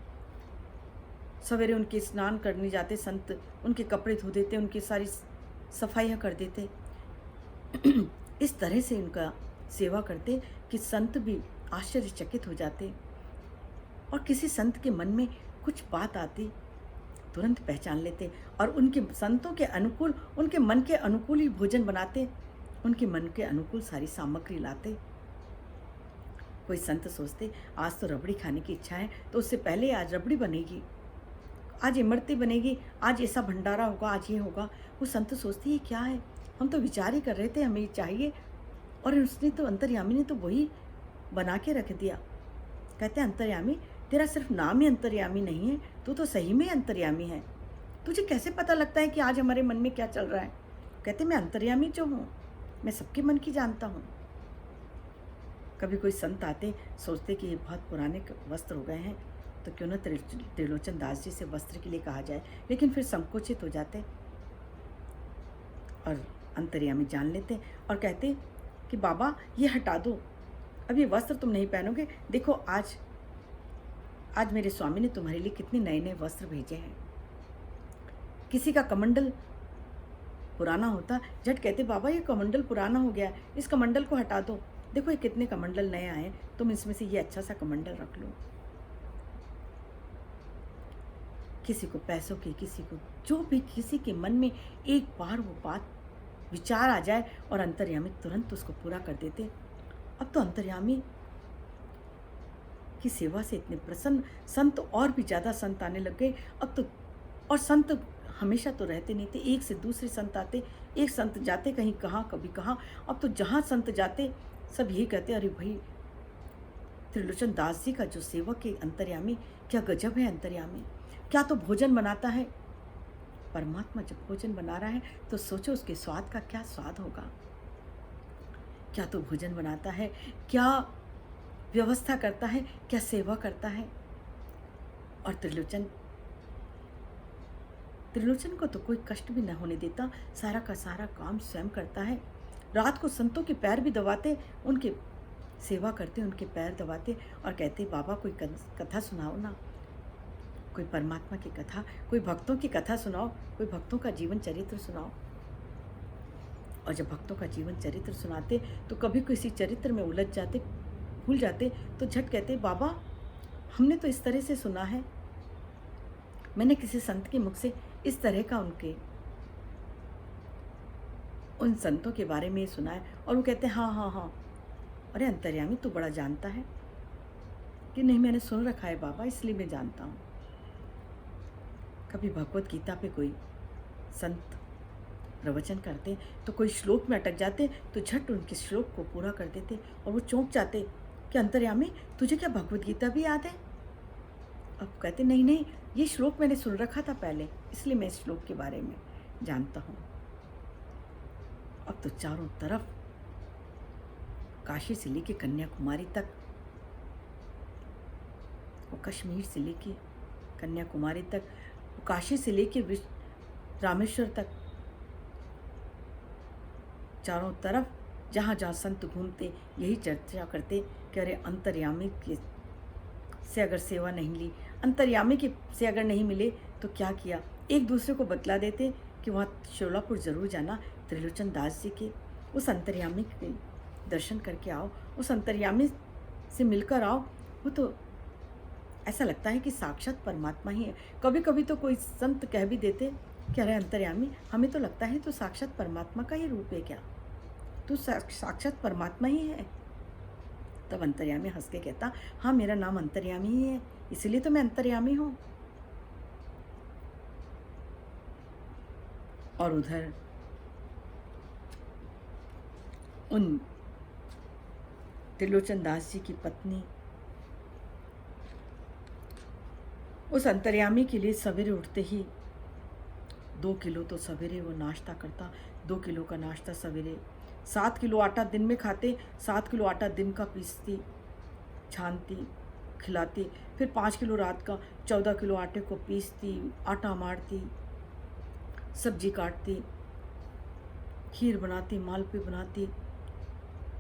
सवेरे उनके स्नान करने जाते संत, उनके कपड़े धो देते, उनकी सारी सफाइयाँ कर देते। इस तरह से उनका सेवा करते कि संत भी आश्चर्यचकित हो जाते, और किसी संत के मन में कुछ बात आती तुरंत पहचान लेते, और उनके संतों के अनुकूल, उनके मन के अनुकूल ही भोजन बनाते, उनके मन के अनुकूल सारी सामग्री लाते। कोई संत सोचते आज तो रबड़ी खाने की इच्छा है, तो उससे पहले आज रबड़ी बनेगी, आज इमरती बनेगी, आज ऐसा भंडारा होगा, आज ये होगा। वो संत सोचती है क्या है, हम तो विचार ही कर रहे थे हमें चाहिए, और उसने तो अंतर्यामी ने तो वही बना के रख दिया। कहते हैं अंतर्यामी तेरा सिर्फ नाम ही अंतर्यामी नहीं है, तू तो सही में अंतर्यामी है, तुझे कैसे पता लगता है कि आज हमारे मन में क्या चल रहा है? कहते मैं अंतर्यामी जो हूँ, मैं सबके मन की जानता हूँ। कभी कोई संत आते, सोचते कि ये बहुत पुराने वस्त्र हो गए हैं, तो क्यों ना त्रिलोचन दास जी से वस्त्र के लिए कहा जाए, लेकिन फिर संकोचित हो जाते, और अंतर्यामी जान लेते और कहते कि बाबा ये हटा दो, अब ये वस्त्र तुम नहीं पहनोगे, देखो आज मेरे स्वामी ने तुम्हारे लिए कितने नए नए वस्त्र भेजे हैं। किसी का कमंडल पुराना होता, झट कहते बाबा ये कमंडल पुराना हो गया, इस कमंडल को हटा दो, देखो ये कितने कमंडल नए आए, तुम इसमें से ये अच्छा सा कमंडल रख लो। किसी को पैसों की, किसी को जो भी, किसी के मन में एक बार वो बात विचार आ जाए और अंतर्यामी तुरंत उसको पूरा कर देते। अब तो अंतर्यामी की सेवा से इतने प्रसन्न संत, और भी ज़्यादा संत आने लग गए अब तो। और संत हमेशा तो रहते नहीं थे, एक से दूसरे संत आते, एक संत जाते कहीं कहाँ, कभी कहाँ। अब तो जहाँ संत जाते सब यही कहते, अरे भाई त्रिलोचन दास जी का जो सेवक है अंतर्यामी, क्या गजब है अंतर्यामी। क्या तो भोजन बनाता है, परमात्मा जब भोजन बना रहा है तो सोचो उसके स्वाद का क्या स्वाद होगा। क्या तो भोजन बनाता है, क्या व्यवस्था करता है, क्या सेवा करता है। और त्रिलोचन को तो कोई कष्ट भी न होने देता, सारा का सारा काम स्वयं करता है। रात को संतों के पैर भी दबाते, उनके सेवा करते, उनके पैर दबाते और कहते बाबा कोई कथा सुनाओ ना, कोई परमात्मा की कथा, कोई भक्तों की कथा सुनाओ, कोई भक्तों का जीवन चरित्र सुनाओ। और जब भक्तों का जीवन चरित्र सुनाते तो कभी किसी चरित्र में उलझ जाते, भूल जाते, तो झट कहते बाबा हमने तो इस तरह से सुना है, मैंने किसी संत के मुख से इस तरह का उन संतों के बारे में सुना है। और वो कहते हैं हाँ हाँ हाँ, अरे अंतर्यामी तू बड़ा जानता है। कि नहीं मैंने सुन रखा है बाबा, इसलिए मैं जानता हूँ। कभी भगवत गीता पे कोई संत प्रवचन करते तो कोई श्लोक में अटक जाते तो झट उनके श्लोक को पूरा कर देते और वो चौंक जाते कि अंतर्यामी तुझे क्या भगवत गीता भी याद है। अब कहते नहीं नहीं, ये श्लोक मैंने सुन रखा था पहले, इसलिए मैं इस श्लोक के बारे में जानता हूँ। अब तो चारों तरफ काशी से लेके कन्याकुमारी तक, वो कश्मीर से लेके कन्याकुमारी तक, वो काशी से लेके रामेश्वर तक, चारों तरफ जहाँ जहाँ संत घूमते यही चर्चा करते कि अरे अंतर्यामी से अगर सेवा नहीं ली, अंतर्यामी के से अगर नहीं मिले तो क्या किया। एक दूसरे को बतला देते कि वहाँ शोलापुर ज़रूर जाना, त्रिलोचन दास जी के उस अंतर्यामी के दर्शन करके आओ, उस अंतर्यामी से मिलकर आओ। वो तो ऐसा लगता है कि साक्षात परमात्मा ही है। कभी कभी तो कोई संत कह भी देते कि अरे अंतर्यामी हमें तो लगता है तो साक्षात परमात्मा का ही रूप है क्या, तो साक्षात परमात्मा ही है। तब अंतर्यामी हंस के कहता हाँ मेरा नाम अंतर्यामी ही है, इसलिए तो मैं अंतर्यामी हूँ। और उधर उन त्रिलोचन दास जी की पत्नी उस अंतर्यामी के लिए सवेरे उठते ही 2 किलो तो सवेरे वो नाश्ता करता, 2 किलो का नाश्ता सवेरे, 7 किलो आटा दिन में खाते, 7 किलो आटा दिन का पीसती, छानती, खिलाती, फिर 5 किलो रात का, 14 किलो आटे को पीसती, आटा मारती, सब्जी काटती, खीर बनाती, मालपुए बनाती।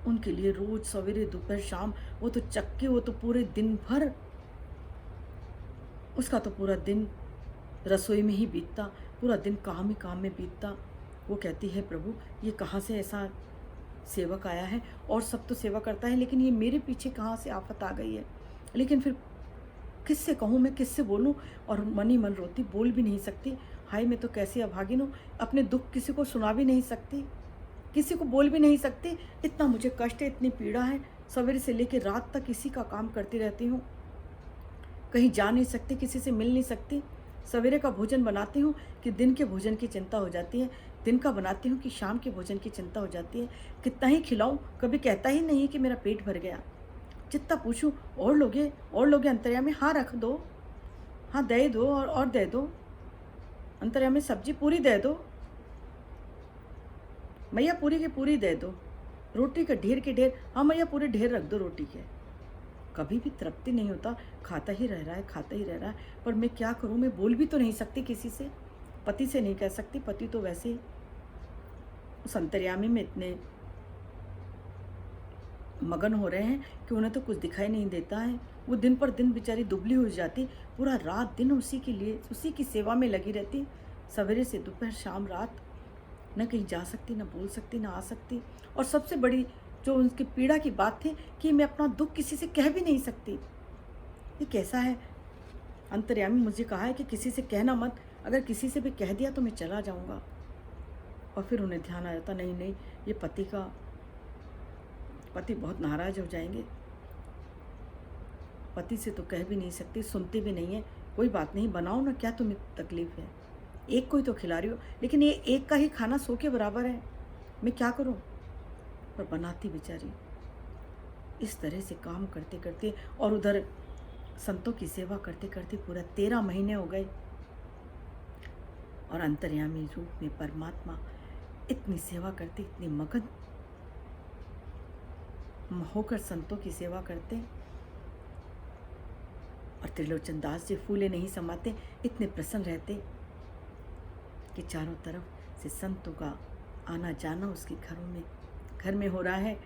उनके लिए रोज सवेरे दोपहर शाम वो तो चक्के, वो तो पूरे दिन भर उसका तो पूरा दिन रसोई में ही बीतता, पूरा दिन काम ही काम में बीतता। वो कहती है प्रभु ये कहाँ से ऐसा सेवक आया है, और सब तो सेवा करता है लेकिन ये मेरे पीछे कहाँ से आफत आ गई है। लेकिन फिर किससे कहूँ मैं, किससे बोलूँ, और मन ही मन रोती, बोल भी नहीं सकती। हाय मैं तो कैसी अभागिन हूँ, अपने दुख किसी को सुना भी नहीं सकती, किसी को बोल भी नहीं सकती। इतना मुझे कष्ट है, इतनी पीड़ा है, सवेरे से लेकर रात तक इसी का काम करती रहती हूँ, कहीं जा नहीं सकती, किसी से मिल नहीं सकती। सवेरे का भोजन बनाती हूँ कि दिन के भोजन की चिंता हो जाती है, दिन का बनाती हूँ कि शाम के भोजन की चिंता हो जाती है। कितना ही खिलाऊँ, कभी कहता ही नहीं है कि मेरा पेट भर गया। जितना पूछूँ और लोगे अंतर्यामी, हाँ रख दो, हाँ दे दो, और दे दो अंतर्यामी, सब्जी पूरी दे दो मैया, पूरी की पूरी दे दो, रोटी का ढेर के ढेर, हाँ मैया पूरे ढेर रख दो रोटी के। कभी भी तृप्ति नहीं होता, खाता ही रह रहा है, खाता ही रह रहा है। पर मैं क्या करूँ, मैं बोल भी तो नहीं सकती किसी से, पति से नहीं कह सकती, पति तो वैसे ही उस अंतर्यामी में इतने मगन हो रहे हैं कि उन्हें तो कुछ दिखाई नहीं देता है। वो दिन पर दिन बेचारी दुबली हो जाती, पूरा रात दिन उसी के लिए, उसी की सेवा में लगी रहती, सवेरे से दोपहर शाम रात, न कहीं जा सकती, न बोल सकती, न आ सकती। और सबसे बड़ी जो उनकी पीड़ा की बात थी कि मैं अपना दुख किसी से कह भी नहीं सकती। ये कैसा है, अंतर्यामी मुझे कहा है कि किसी से कहना मत, अगर किसी से भी कह दिया तो मैं चला जाऊंगा। और फिर उन्हें ध्यान आ जाता, नहीं नहीं ये पति बहुत नाराज हो जाएंगे, पति से तो कह भी नहीं सकती, सुनते भी नहीं है। कोई बात नहीं, बनाओ ना, क्या तुम्हें तकलीफ है, एक को ही तो खिला रही हो, लेकिन ये एक का ही खाना 100 के बराबर है, मैं क्या करूं। पर बनाती बेचारी, इस तरह से काम करते करते और उधर संतों की सेवा करते करते पूरा 13 महीने हो गए। और अंतर्यामी रूप में परमात्मा इतनी सेवा करते, इतनी मगन होकर संतों की सेवा करते। और त्रिलोचन दास जी फूले नहीं समाते, इतने प्रसन्न रहते कि चारों तरफ से संतों का आना जाना उसके घर में हो रहा है।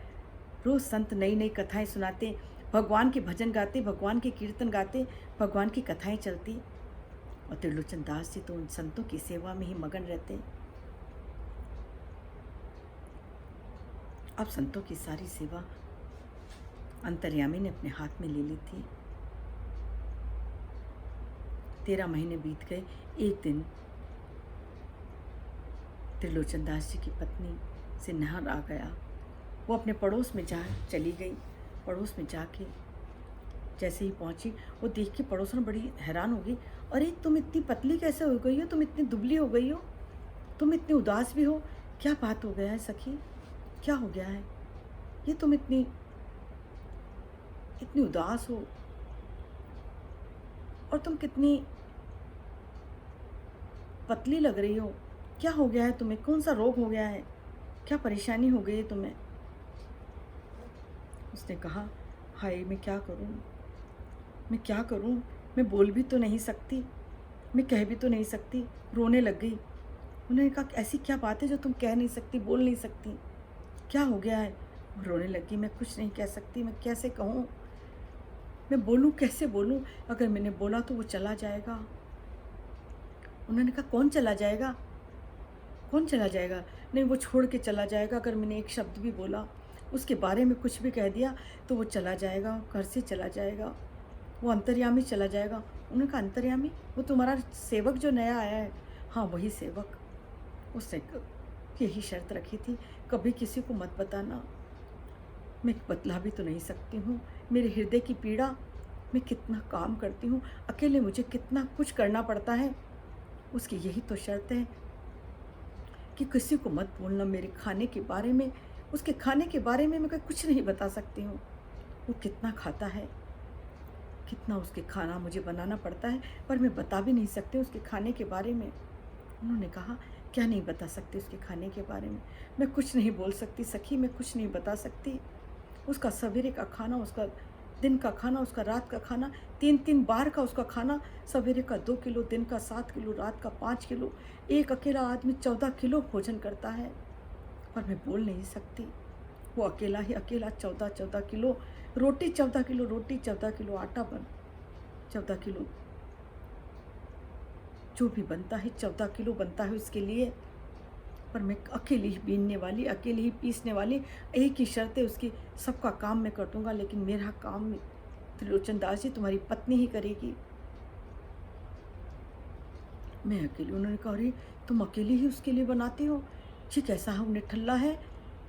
रोज संत नई नई कथाएं सुनाते, भगवान के भजन गाते, भगवान के कीर्तन गाते, भगवान की कथाएं चलती। और त्रिलोचन दास जी तो उन संतों की सेवा में ही मगन रहते। अब संतों की सारी सेवा अंतर्यामी ने अपने हाथ में ले ली थी। 13 महीने बीत गए। एक दिन त्रिलोचन दास जी की पत्नी से नहर आ गया। वो अपने पड़ोस में चली गई। पड़ोस में जाके जैसे ही पहुंची, वो देख के पड़ोसन बड़ी हैरान हो गई। अरे तुम इतनी पतली कैसे हो गई हो, तुम इतनी दुबली हो गई हो, तुम इतनी उदास भी हो, क्या बात हो गया है सखी, क्या हो गया है, ये तुम इतनी उदास हो, और तुम कितनी पतली लग रही हो, क्या हो गया है तुम्हें, कौन सा रोग हो गया है, क्या परेशानी हो गई है तुम्हें। उसने कहा, हाय मैं क्या करूं, मैं क्या करूं, मैं बोल भी तो नहीं सकती, मैं कह भी तो नहीं सकती। रोने लग गई। उन्होंने कहा, ऐसी क्या बात है जो तुम कह नहीं सकती, बोल नहीं सकती, क्या हो गया है। रोने लगी, मैं कुछ नहीं कह सकती, मैं कैसे कहूँ, मैं बोलूँ कैसे बोलूँ, अगर मैंने बोला तो वो चला जाएगा। उन्होंने कहा, कौन चला जाएगा, कौन चला जाएगा। नहीं, वो छोड़ के चला जाएगा। अगर मैंने एक शब्द भी बोला, उसके बारे में कुछ भी कह दिया तो वो चला जाएगा, घर से चला जाएगा, वो अंतर्यामी चला जाएगा। उन्होंने कहा, अंतर्यामी, वो तुम्हारा सेवक जो नया आया है। हाँ वही सेवक। उसने यही शर्त रखी थी, कभी किसी को मत बताना। मैं बतला भी तो नहीं सकती हूँ, मेरे हृदय की पीड़ा, मैं कितना काम करती हूँ, अकेले मुझे कितना कुछ करना पड़ता है। उसकी यही तो शर्त है कि किसी को मत बोलना मेरे खाने के बारे में। उसके खाने के बारे में मैं कुछ नहीं बता सकती हूँ। वो कितना खाता है, कितना उसके खाना मुझे बनाना पड़ता है, पर मैं बता भी नहीं सकती उसके खाने के बारे में। उन्होंने कहा, क्या नहीं बता सकती उसके खाने के बारे में, मैं कुछ नहीं बोल सकती सखी, मैं कुछ नहीं बता सकती। उसका सवेरे का खाना, उसका दिन का खाना, उसका रात का खाना, 3-3 बार का उसका खाना, सवेरे का 2 किलो, दिन का 7 किलो, रात का 5 किलो। एक अकेला आदमी 14 किलो भोजन करता है, पर मैं बोल नहीं सकती। वो अकेला ही अकेला 14 किलो रोटी, 14 किलो रोटी, 14 किलो आटा 14 किलो जो भी बनता है, 14 किलो बनता है उसके लिए। पर मैं अकेली ही बीनने वाली, अकेली ही पीसने वाली। एक ही शर्त है उसकी, सबका काम मैं कर दूंगा, लेकिन मेरा काम त्रिलोचन दास जी तुम्हारी पत्नी ही करेगी, मैं अकेली। उन्होंने कहा, अरे तुम अकेली ही उसके लिए बनाती हो, जी कैसा है, निठल्ला है,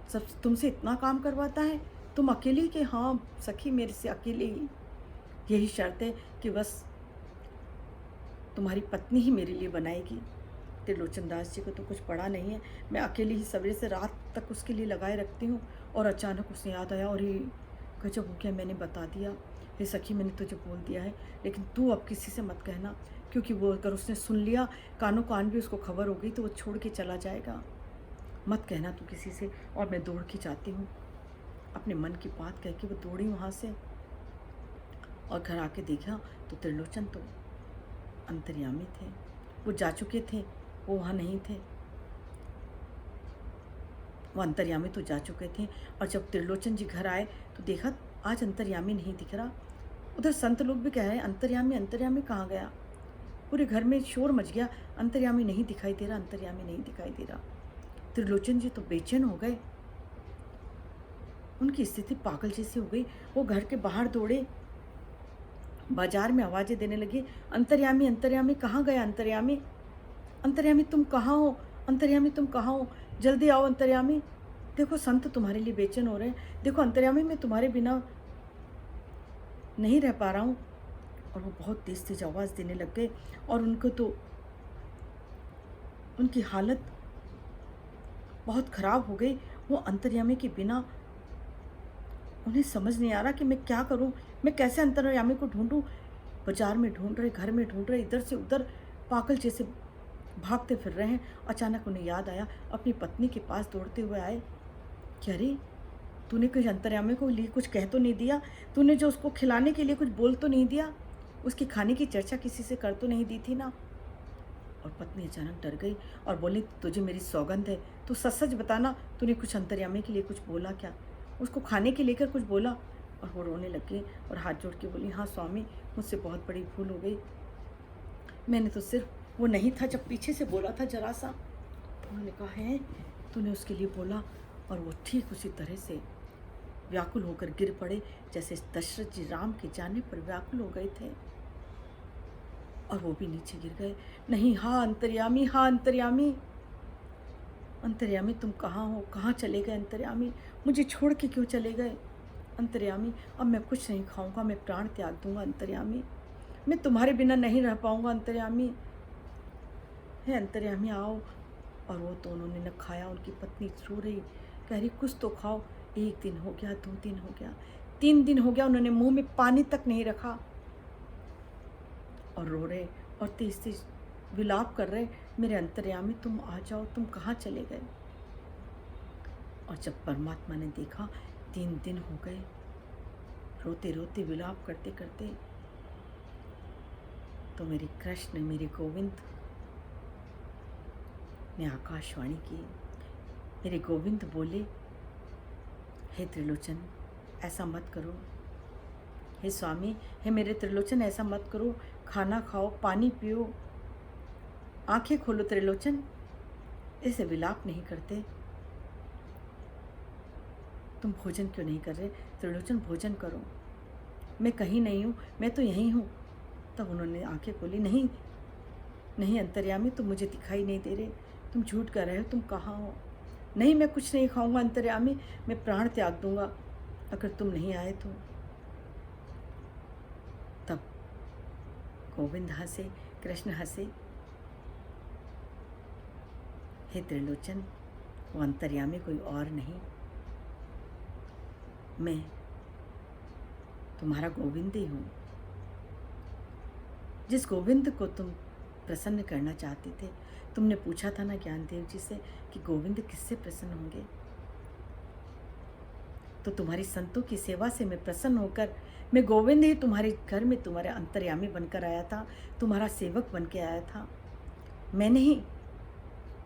सब तुमसे इतना काम करवाता है, तुम अकेली के। हाँ सखी, मेरे से अकेले ही, यही शर्त है कि बस तुम्हारी पत्नी ही मेरे लिए बनाएगी। त्रिलोचन दास जी को तो कुछ पड़ा नहीं है, मैं अकेली ही सवेरे से रात तक उसके लिए लगाए रखती हूँ। और अचानक उसे याद आया, और ये गजब हो गया, मैंने बता दिया, हे सखी मैंने तुझे बोल दिया है, लेकिन तू अब किसी से मत कहना, क्योंकि वो अगर उसने सुन लिया, कानों कान भी उसको खबर हो गई, तो वो छोड़ के चला जाएगा, मत कहना तू किसी से। और मैं दौड़ के जाती हूँ, अपने मन की बात कह के वो दौड़ी वहाँ से। और घर आके देखा तो त्रिलोचन तो अंतर्यामी थे, वो जा चुके थे, वो वहाँ नहीं थे, वो अंतर्यामी तो जा चुके थे। और जब त्रिलोचन जी घर आए तो देखा आज अंतर्यामी नहीं दिख रहा। उधर संत लोग भी कह रहे हैं, अंतर्यामी अंतर्यामी कहाँ गया। पूरे घर में शोर मच गया, अंतर्यामी नहीं दिखाई दे रहा, अंतर्यामी नहीं दिखाई दे रहा। त्रिलोचन जी तो बेचैन हो गए, उनकी स्थिति पागल जैसी हो गई। वो घर के बाहर दौड़े, बाजार में आवाज़ें देने लगी, अंतर्यामी अंतर्यामी कहाँ गया, अंतर्यामी अंतर्यामी तुम कहाँ हो, अंतर्यामी तुम कहाँ हो, जल्दी आओ अंतर्यामी, देखो संत तुम्हारे लिए बेचैन हो रहे हैं, देखो अंतर्यामी मैं तुम्हारे बिना नहीं रह पा रहा हूँ। और वो बहुत तेज तेज आवाज़ देने लग गए, और उनको तो उनकी हालत बहुत ख़राब हो गई। वो अंतर्यामी के बिना उन्हें समझ नहीं आ रहा कि मैं क्या करूं, मैं कैसे अंतर्यामी को ढूंढूं। बाजार में ढूंढ रहे, घर में ढूंढ रहे, इधर से उधर पागल जैसे भागते फिर रहे हैं। अचानक उन्हें याद आया, अपनी पत्नी के पास दौड़ते हुए आए कि अरे, तूने कुछ अंतर्यामी को लिए कुछ कह तो नहीं दिया, तूने जो उसको खिलाने के लिए कुछ बोल तो नहीं दिया, उसकी खाने की चर्चा किसी से कर तो नहीं दी थी ना। और पत्नी अचानक डर गई और बोली, तुझे मेरी सौगंध है, तू सच सच बताना, तूने कुछ अंतर्यामी के लिए कुछ बोला क्या, उसको खाने के लेकर कुछ बोला। और वो रोने लग गई और हाथ जोड़ के बोली, हाँ स्वामी, मुझसे बहुत बड़ी भूल हो गई, मैंने तो सिर्फ वो नहीं था जब पीछे से बोला था जरा सा। उन्होंने कहा, है तूने उसके लिए बोला। और वो ठीक उसी तरह से व्याकुल होकर गिर पड़े जैसे दशरथ जी राम के जाने पर व्याकुल हो गए थे, और वो भी नीचे गिर गए। नहीं, हाँ अंतर्यामी, हाँ अंतर्यामी, अंतर्यामी तुम कहाँ हो, कहाँ चले गए अंतर्यामी, मुझे छोड़ के क्यों चले गए अंतर्यामी, अब मैं कुछ नहीं खाऊंगा, मैं प्राण त्याग दूंगा अंतर्यामी, मैं तुम्हारे बिना नहीं रह पाऊंगा अंतर्यामी, है अंतर्यामी आओ। और वो तो उन्होंने न खाया, उनकी पत्नी रो रही, कह रही कुछ तो खाओ। 1 दिन हो गया, 2 दिन हो गया, 3 दिन हो गया, उन्होंने मुंह में पानी तक नहीं रखा और रो रहे और तेज तेज विलाप कर रहे, मेरे अंतर्यामी तुम आ जाओ, तुम कहाँ चले गए। और जब परमात्मा ने देखा 3 दिन हो गए, रोते रोते विलाप करते करते, तो मेरे कृष्ण, मेरे गोविंद ने आकाशवाणी की। मेरे गोविंद बोले, हे त्रिलोचन ऐसा मत करो, हे स्वामी, हे मेरे त्रिलोचन ऐसा मत करो, खाना खाओ, पानी पियो, आंखें खोलो त्रिलोचन, ऐसे विलाप नहीं करते, तुम भोजन क्यों नहीं कर रहे त्रिलोचन, भोजन करो, मैं कहीं नहीं हूँ, मैं तो यहीं हूँ। तब उन्होंने आंखें खोली, नहीं नहीं अंतर्यामी, तुम मुझे दिखाई नहीं दे रहे, तुम झूठ कर रहे हो, तुम कहाँ हो। नहीं, मैं कुछ नहीं खाऊंगा अंतर्यामी, मैं प्राण त्याग दूंगा अगर तुम नहीं आए तो। तब गोविंद हंसे, कृष्ण हंसे, हे त्रिलोचन, वो अंतर्यामी कोई और नहीं, मैं तुम्हारा गोविंद ही हूँ, जिस गोविंद को तुम प्रसन्न करना चाहते थे। तुमने पूछा था ना ज्ञानदेव जी से कि गोविंद किससे प्रसन्न होंगे, तो तुम्हारी संतों की सेवा से मैं प्रसन्न होकर, मैं गोविंद ही तुम्हारे घर में तुम्हारे अंतर्यामी बनकर आया था, तुम्हारा सेवक बन के आया था। मैंने ही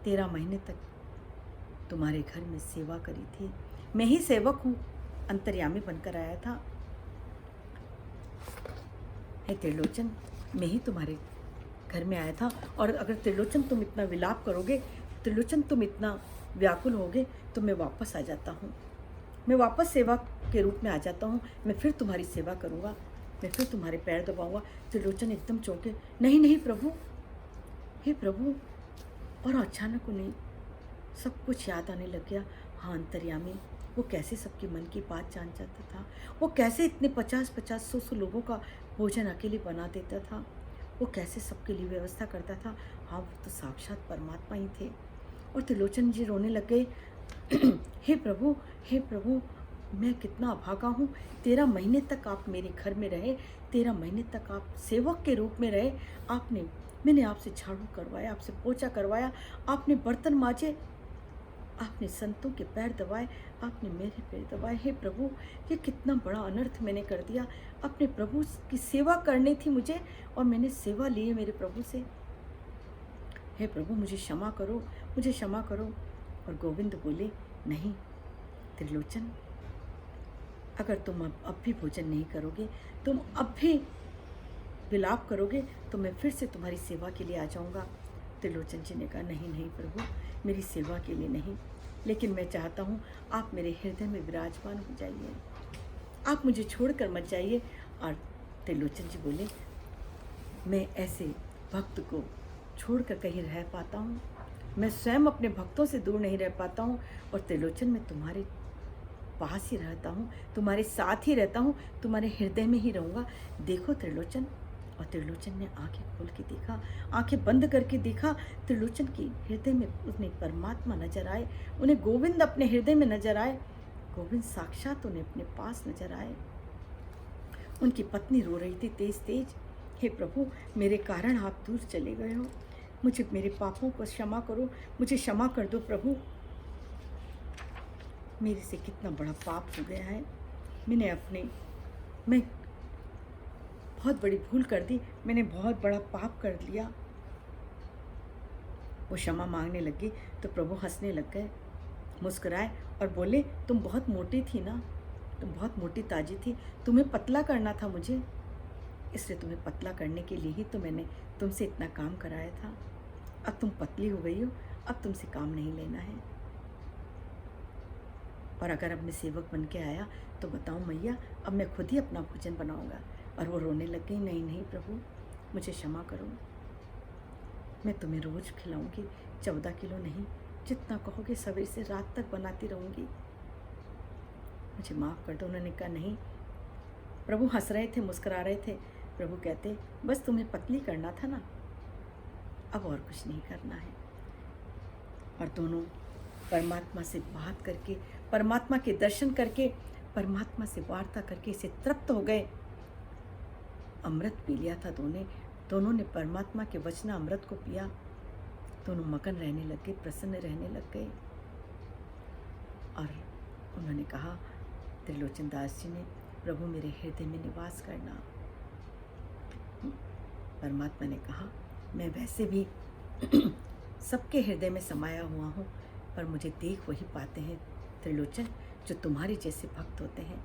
13 महीने तक तुम्हारे घर में सेवा करी थी, मैं ही सेवक हूँ, अंतर्यामी बनकर आया था। हे त्रिलोचन, मैं ही तुम्हारे घर में आया था, और अगर त्रिलोचन तुम इतना विलाप करोगे, त्रिलोचन तुम इतना व्याकुल होगे, तो मैं वापस आ जाता हूँ, मैं वापस सेवा के रूप में आ जाता हूँ, मैं फिर तुम्हारी सेवा करूँगा, मैं फिर तुम्हारे पैर दबाऊँगा। त्रिलोचन एकदम चौंके, नहीं नहीं प्रभु, हे प्रभु। और अचानक उन्हें सब कुछ याद आने लग गया। हाँ अंतर्यामी, वो कैसे सबके मन की बात जान जाता था, वो कैसे इतने 50-50, 100-100 लोगों का भोजन अकेले बना देता था, वो कैसे सबके लिए व्यवस्था करता था। हाँ, वो तो साक्षात परमात्मा ही थे। और त्रिलोचन जी रोने लग गए, हे प्रभु, हे प्रभु, मैं कितना अभागा हूँ, 13 महीने तक आप मेरे घर में रहे, 13 महीने तक आप सेवक के रूप में रहे, मैंने आपसे झाड़ू करवाया, आपसे पोछा करवाया, आपने बर्तन मांजे, आपने संतों के पैर दबाए, आपने मेरे पैर दबाए। हे प्रभु, ये कितना बड़ा अनर्थ मैंने कर दिया, अपने प्रभु की सेवा करनी थी मुझे, और मैंने सेवा ली है मेरे प्रभु से। हे प्रभु, मुझे क्षमा करो, मुझे क्षमा करो। और गोविंद बोले, नहीं त्रिलोचन, अगर तुम अब भी भोजन नहीं करोगे, तुम अब भी विलाप करोगे, तो मैं फिर से तुम्हारी सेवा के लिए आ जाऊंगा। त्रिलोचन जी ने कहा, नहीं नहीं प्रभु, मेरी सेवा के लिए नहीं, लेकिन मैं चाहता हूँ आप मेरे हृदय में विराजमान हो जाइए, आप मुझे छोड़कर मत जाइए। और त्रिलोचन जी बोले, मैं ऐसे भक्त को छोड़कर कहीं रह पाता हूँ, मैं स्वयं अपने भक्तों से दूर नहीं रह पाता हूँ। और त्रिलोचन, मैं तुम्हारे पास ही रहता हूँ, तुम्हारे साथ ही रहता हूँ, तुम्हारे हृदय में ही रहूँगा, देखो त्रिलोचन। और त्रिलोचन ने आंखें खोल के देखा, आंखें बंद करके देखा, त्रिलोचन की हृदय में उन्हें परमात्मा नजर आए, उन्हें गोविंद अपने हृदय में नजर आए। गोविंद साक्षात उन्हें अपने पास नजर आए। उनकी पत्नी रो रही थी तेज तेज, हे प्रभु, मेरे कारण आप दूर चले गए हो, मुझे मेरे पापों को क्षमा करो, मुझे क्षमा कर दो प्रभु, मेरे से कितना बड़ा पाप हो गया है, मैं बहुत बड़ी भूल कर दी, मैंने बहुत बड़ा पाप कर लिया। वो क्षमा मांगने लगी तो प्रभु हंसने लग गए, मुस्कुराए और बोले, तुम बहुत मोटी थी ना, तुम बहुत मोटी ताजी थी, तुम्हें पतला करना था मुझे, इसलिए तुम्हें पतला करने के लिए ही तो मैंने तुमसे इतना काम कराया था। अब तुम पतली हो गई हो, अब तुमसे काम नहीं लेना है। और अगर अब मैं सेवक बन के आया तो बताऊं मैया, अब मैं खुद ही अपना भोजन बनाऊंगा। और वो रोने लग गई, नहीं नहीं प्रभु, मुझे क्षमा करो, मैं तुम्हें रोज़ खिलाऊंगी, 14 किलो नहीं, जितना कहोगे सवेरे से रात तक बनाती रहूंगी, मुझे माफ़ कर दो। उन्होंने कहा नहीं। प्रभु हंस रहे थे, मुस्कुरा रहे थे। प्रभु कहते, बस तुम्हें पतली करना था ना, अब और कुछ नहीं करना है। और दोनों परमात्मा से बात करके, परमात्मा के दर्शन करके, परमात्मा से वार्ता करके इसे तृप्त हो गए। अमृत पी लिया था दोनों ने परमात्मा के वचना अमृत को पिया। दोनों मगन रहने लग गए, प्रसन्न रहने लग गए। और उन्होंने कहा, त्रिलोचन दास जी ने, प्रभु मेरे हृदय में निवास करना। परमात्मा ने कहा, मैं वैसे भी सबके हृदय में समाया हुआ हूँ, पर मुझे देख वही पाते हैं त्रिलोचन जो तुम्हारे जैसे भक्त होते हैं,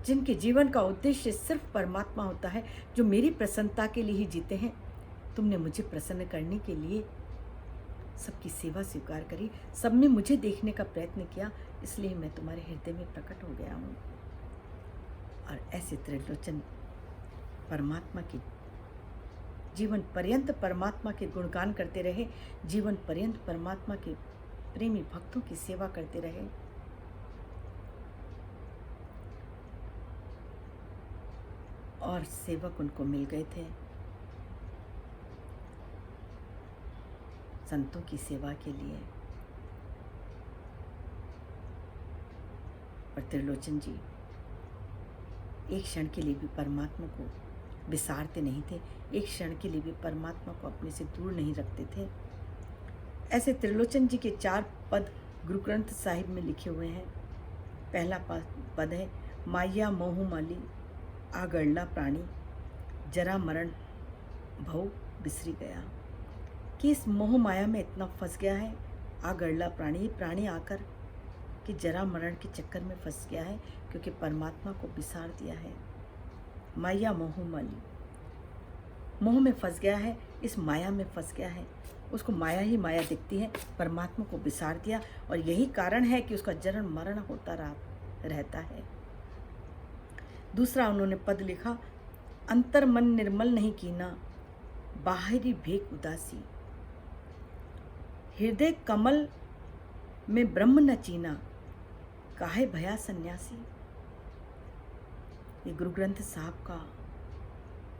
जिनके जीवन का उद्देश्य सिर्फ परमात्मा होता है, जो मेरी प्रसन्नता के लिए ही जीते हैं। तुमने मुझे प्रसन्न करने के लिए सबकी सेवा स्वीकार करी, सब में मुझे देखने का प्रयत्न किया, इसलिए मैं तुम्हारे हृदय में प्रकट हो गया हूँ। और ऐसे त्रिलोचन परमात्मा की जीवन पर्यंत परमात्मा के गुणगान करते रहे, जीवन पर्यंत परमात्मा के प्रेमी भक्तों की सेवा करते रहे। और सेवक उनको मिल गए थे संतों की सेवा के लिए। और त्रिलोचन जी एक क्षण के लिए भी परमात्मा को विसारते नहीं थे, एक क्षण के लिए भी परमात्मा को अपने से दूर नहीं रखते थे। ऐसे त्रिलोचन जी के 4 पद गुरु ग्रंथ साहिब में लिखे हुए हैं। पहला पद है, माया मोह माली आगड़ला प्राणी, जरा मरण भव बिसरी गया। कि इस मोह माया में इतना फंस गया है, आगड़ला प्राणी, प्राणी आकर कि जरा मरण के चक्कर में फंस गया है, क्योंकि परमात्मा को बिसार दिया है। माया मोह माली, मोह में फंस गया है, इस माया में फंस गया है, उसको माया ही माया दिखती है, परमात्मा को बिसार दिया। और यही कारण है कि उसका जन्म मरण होता रहता है। दूसरा उन्होंने पद लिखा, अंतर मन निर्मल नहीं कीना, बाहरी भेक उदासी, हृदय कमल में ब्रह्म न चीना, काहे भया सन्यासी। ये गुरु ग्रंथ साहब का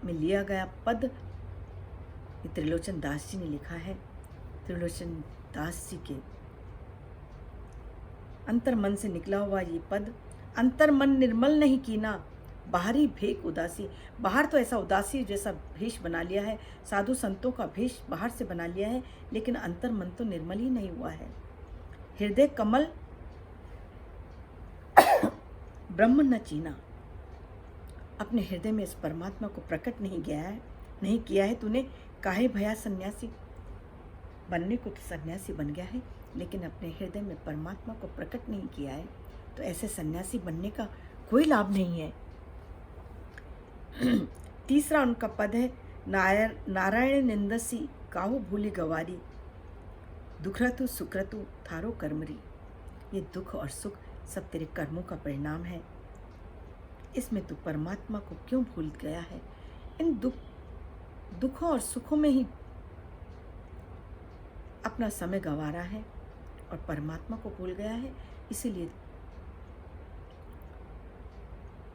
में लिया गया पद ये त्रिलोचन दास जी ने लिखा है। त्रिलोचन दास जी के अंतर मन से निकला हुआ ये पद, अंतर मन निर्मल नहीं कीना, बाहरी भेक उदासी। बाहर तो ऐसा उदासी जैसा भेष बना लिया है, साधु संतों का भेष बाहर से बना लिया है, लेकिन अंतर मन तो निर्मल ही नहीं हुआ है। हृदय कमल ब्रह्म न चीना, अपने हृदय में इस परमात्मा को प्रकट नहीं किया है तूने। काहे भया सन्यासी, बनने को तो सन्यासी बन गया है, लेकिन अपने हृदय में परमात्मा को प्रकट नहीं किया है, तो ऐसे सन्यासी बनने का कोई लाभ नहीं है। तीसरा उनका पद है, नारायण निंदसी काहू भूली गवारी, दुखरतु सुक्रतु थारो कर्मरी। ये दुख और सुख सब तेरे कर्मों का परिणाम है, इसमें तू परमात्मा को क्यों भूल गया है। इन दुखों और सुखों में ही अपना समय गंवा रहा है और परमात्मा को भूल गया है, इसीलिए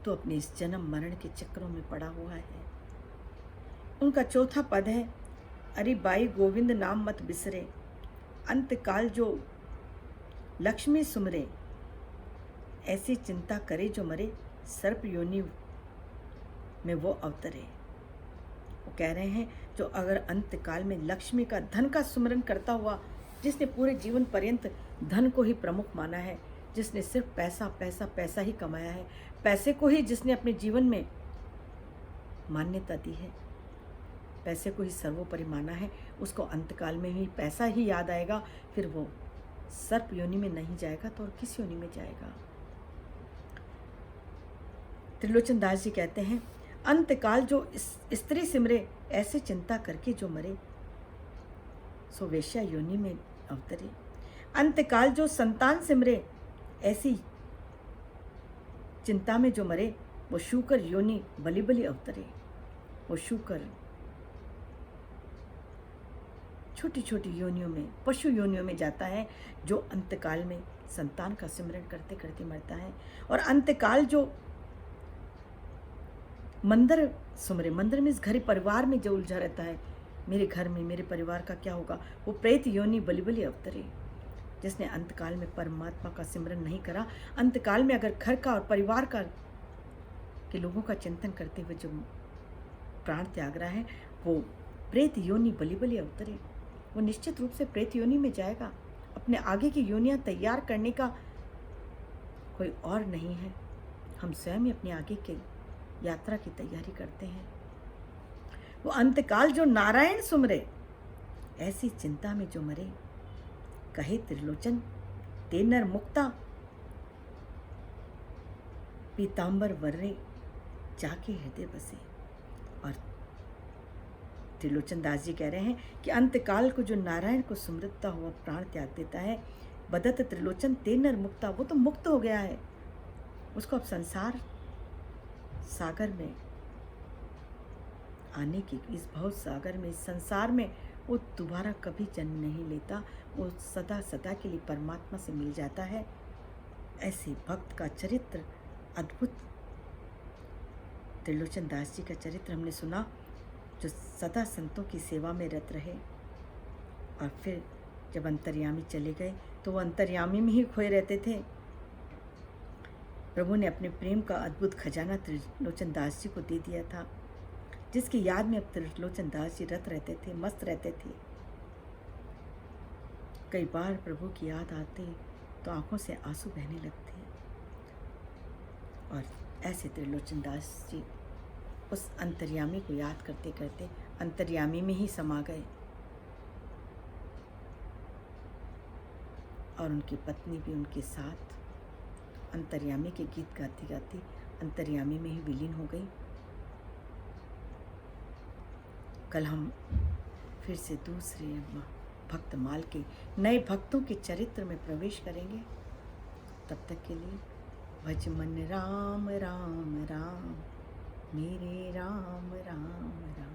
तो अपने इस जन्म मरण के चक्रों में पड़ा हुआ है। उनका चौथा पद है, अरे बाई गोविंद नाम मत बिसरे, अंत काल जो लक्ष्मी सुमरे ऐसी चिंता करे जो मरे, सर्प योनि में वो अवतरे। वो कह रहे हैं जो अगर अंतकाल में लक्ष्मी का, धन का सुमरन करता हुआ, जिसने पूरे जीवन पर्यंत धन को ही प्रमुख माना है, जिसने सिर्फ पैसा पैसा पैसा ही कमाया है, पैसे को ही जिसने अपने जीवन में मान्यता दी है, पैसे को ही सर्वोपरि माना है, उसको अंतकाल में ही पैसा ही याद आएगा। फिर वो सर्प योनि में नहीं जाएगा तो और किस योनि में जाएगा। त्रिलोचन दास जी कहते हैं अंतकाल जो स्त्री सिमरे ऐसे चिंता करके जो मरे, सो वेश्या योनि में अवतरे। अंतकाल जो संतान सिमरे ऐसी चिंता में जो मरे, वो शूकर योनि बलि बलि अवतरे। वो शूकर छोटी छोटी योनियों में, पशु योनियों में जाता है, जो अंतकाल में संतान का सिमरन करते करते मरता है। और अंतकाल जो मंदिर सुमरे, मंदिर में इस घर परिवार में जो उलझा रहता है, मेरे घर में मेरे परिवार का क्या होगा, वो प्रेत योनि बलि बलि अवतरे। जिसने अंतकाल में परमात्मा का सिमरन नहीं करा, अंतकाल में अगर घर का और परिवार का के लोगों का चिंतन करते हुए जो प्राण त्याग रहा है, वो प्रेत योनि बलि बलि अवतरे। वो निश्चित रूप से प्रेत योनि में जाएगा। अपने आगे की योनियां तैयार करने का कोई और नहीं है, हम स्वयं ही अपने आगे के यात्रा की तैयारी करते हैं। वो अंतकाल जो नारायण सुमरे ऐसी चिंता में जो मरे, कहे त्रिलोचन ते नर मुक्ता, पीतांबर वर्रे जाके हृदय बसे। और त्रिलोचन दास जी कह रहे हैं कि अंतकाल को जो नारायण को सुमरता हुआ प्राण त्याग देता है, बदत त्रिलोचन ते नर मुक्ता, वो तो मुक्त हो गया है। उसको अब संसार सागर में आने की, इस भव सागर में, इस संसार में वो दोबारा कभी जन्म नहीं लेता। वो सदा सदा के लिए परमात्मा से मिल जाता है। ऐसे भक्त का चरित्र अद्भुत, त्रिलोचन दास जी का चरित्र हमने सुना, जो सदा संतों की सेवा में रत रहे। और फिर जब अंतर्यामी चले गए तो वो अंतर्यामी में ही खोए रहते थे। प्रभु ने अपने प्रेम का अद्भुत खजाना त्रिलोचन दास जी को दे दिया था, जिसकी याद में अब त्रिलोचन दास जी रत रहते थे, मस्त रहते थे। कई बार प्रभु की याद आती तो आंखों से आंसू बहने लगते। और ऐसे त्रिलोचन दास जी उस अंतर्यामी को याद करते करते अंतर्यामी में ही समा गए। और उनकी पत्नी भी उनके साथ अंतर्यामी के गीत गाती गाती अंतर्यामी में ही विलीन हो गई। कल हम फिर से दूसरे भक्त माल के नए भक्तों के चरित्र में प्रवेश करेंगे। तब तक के लिए भज मन राम राम राम, मेरे राम राम राम।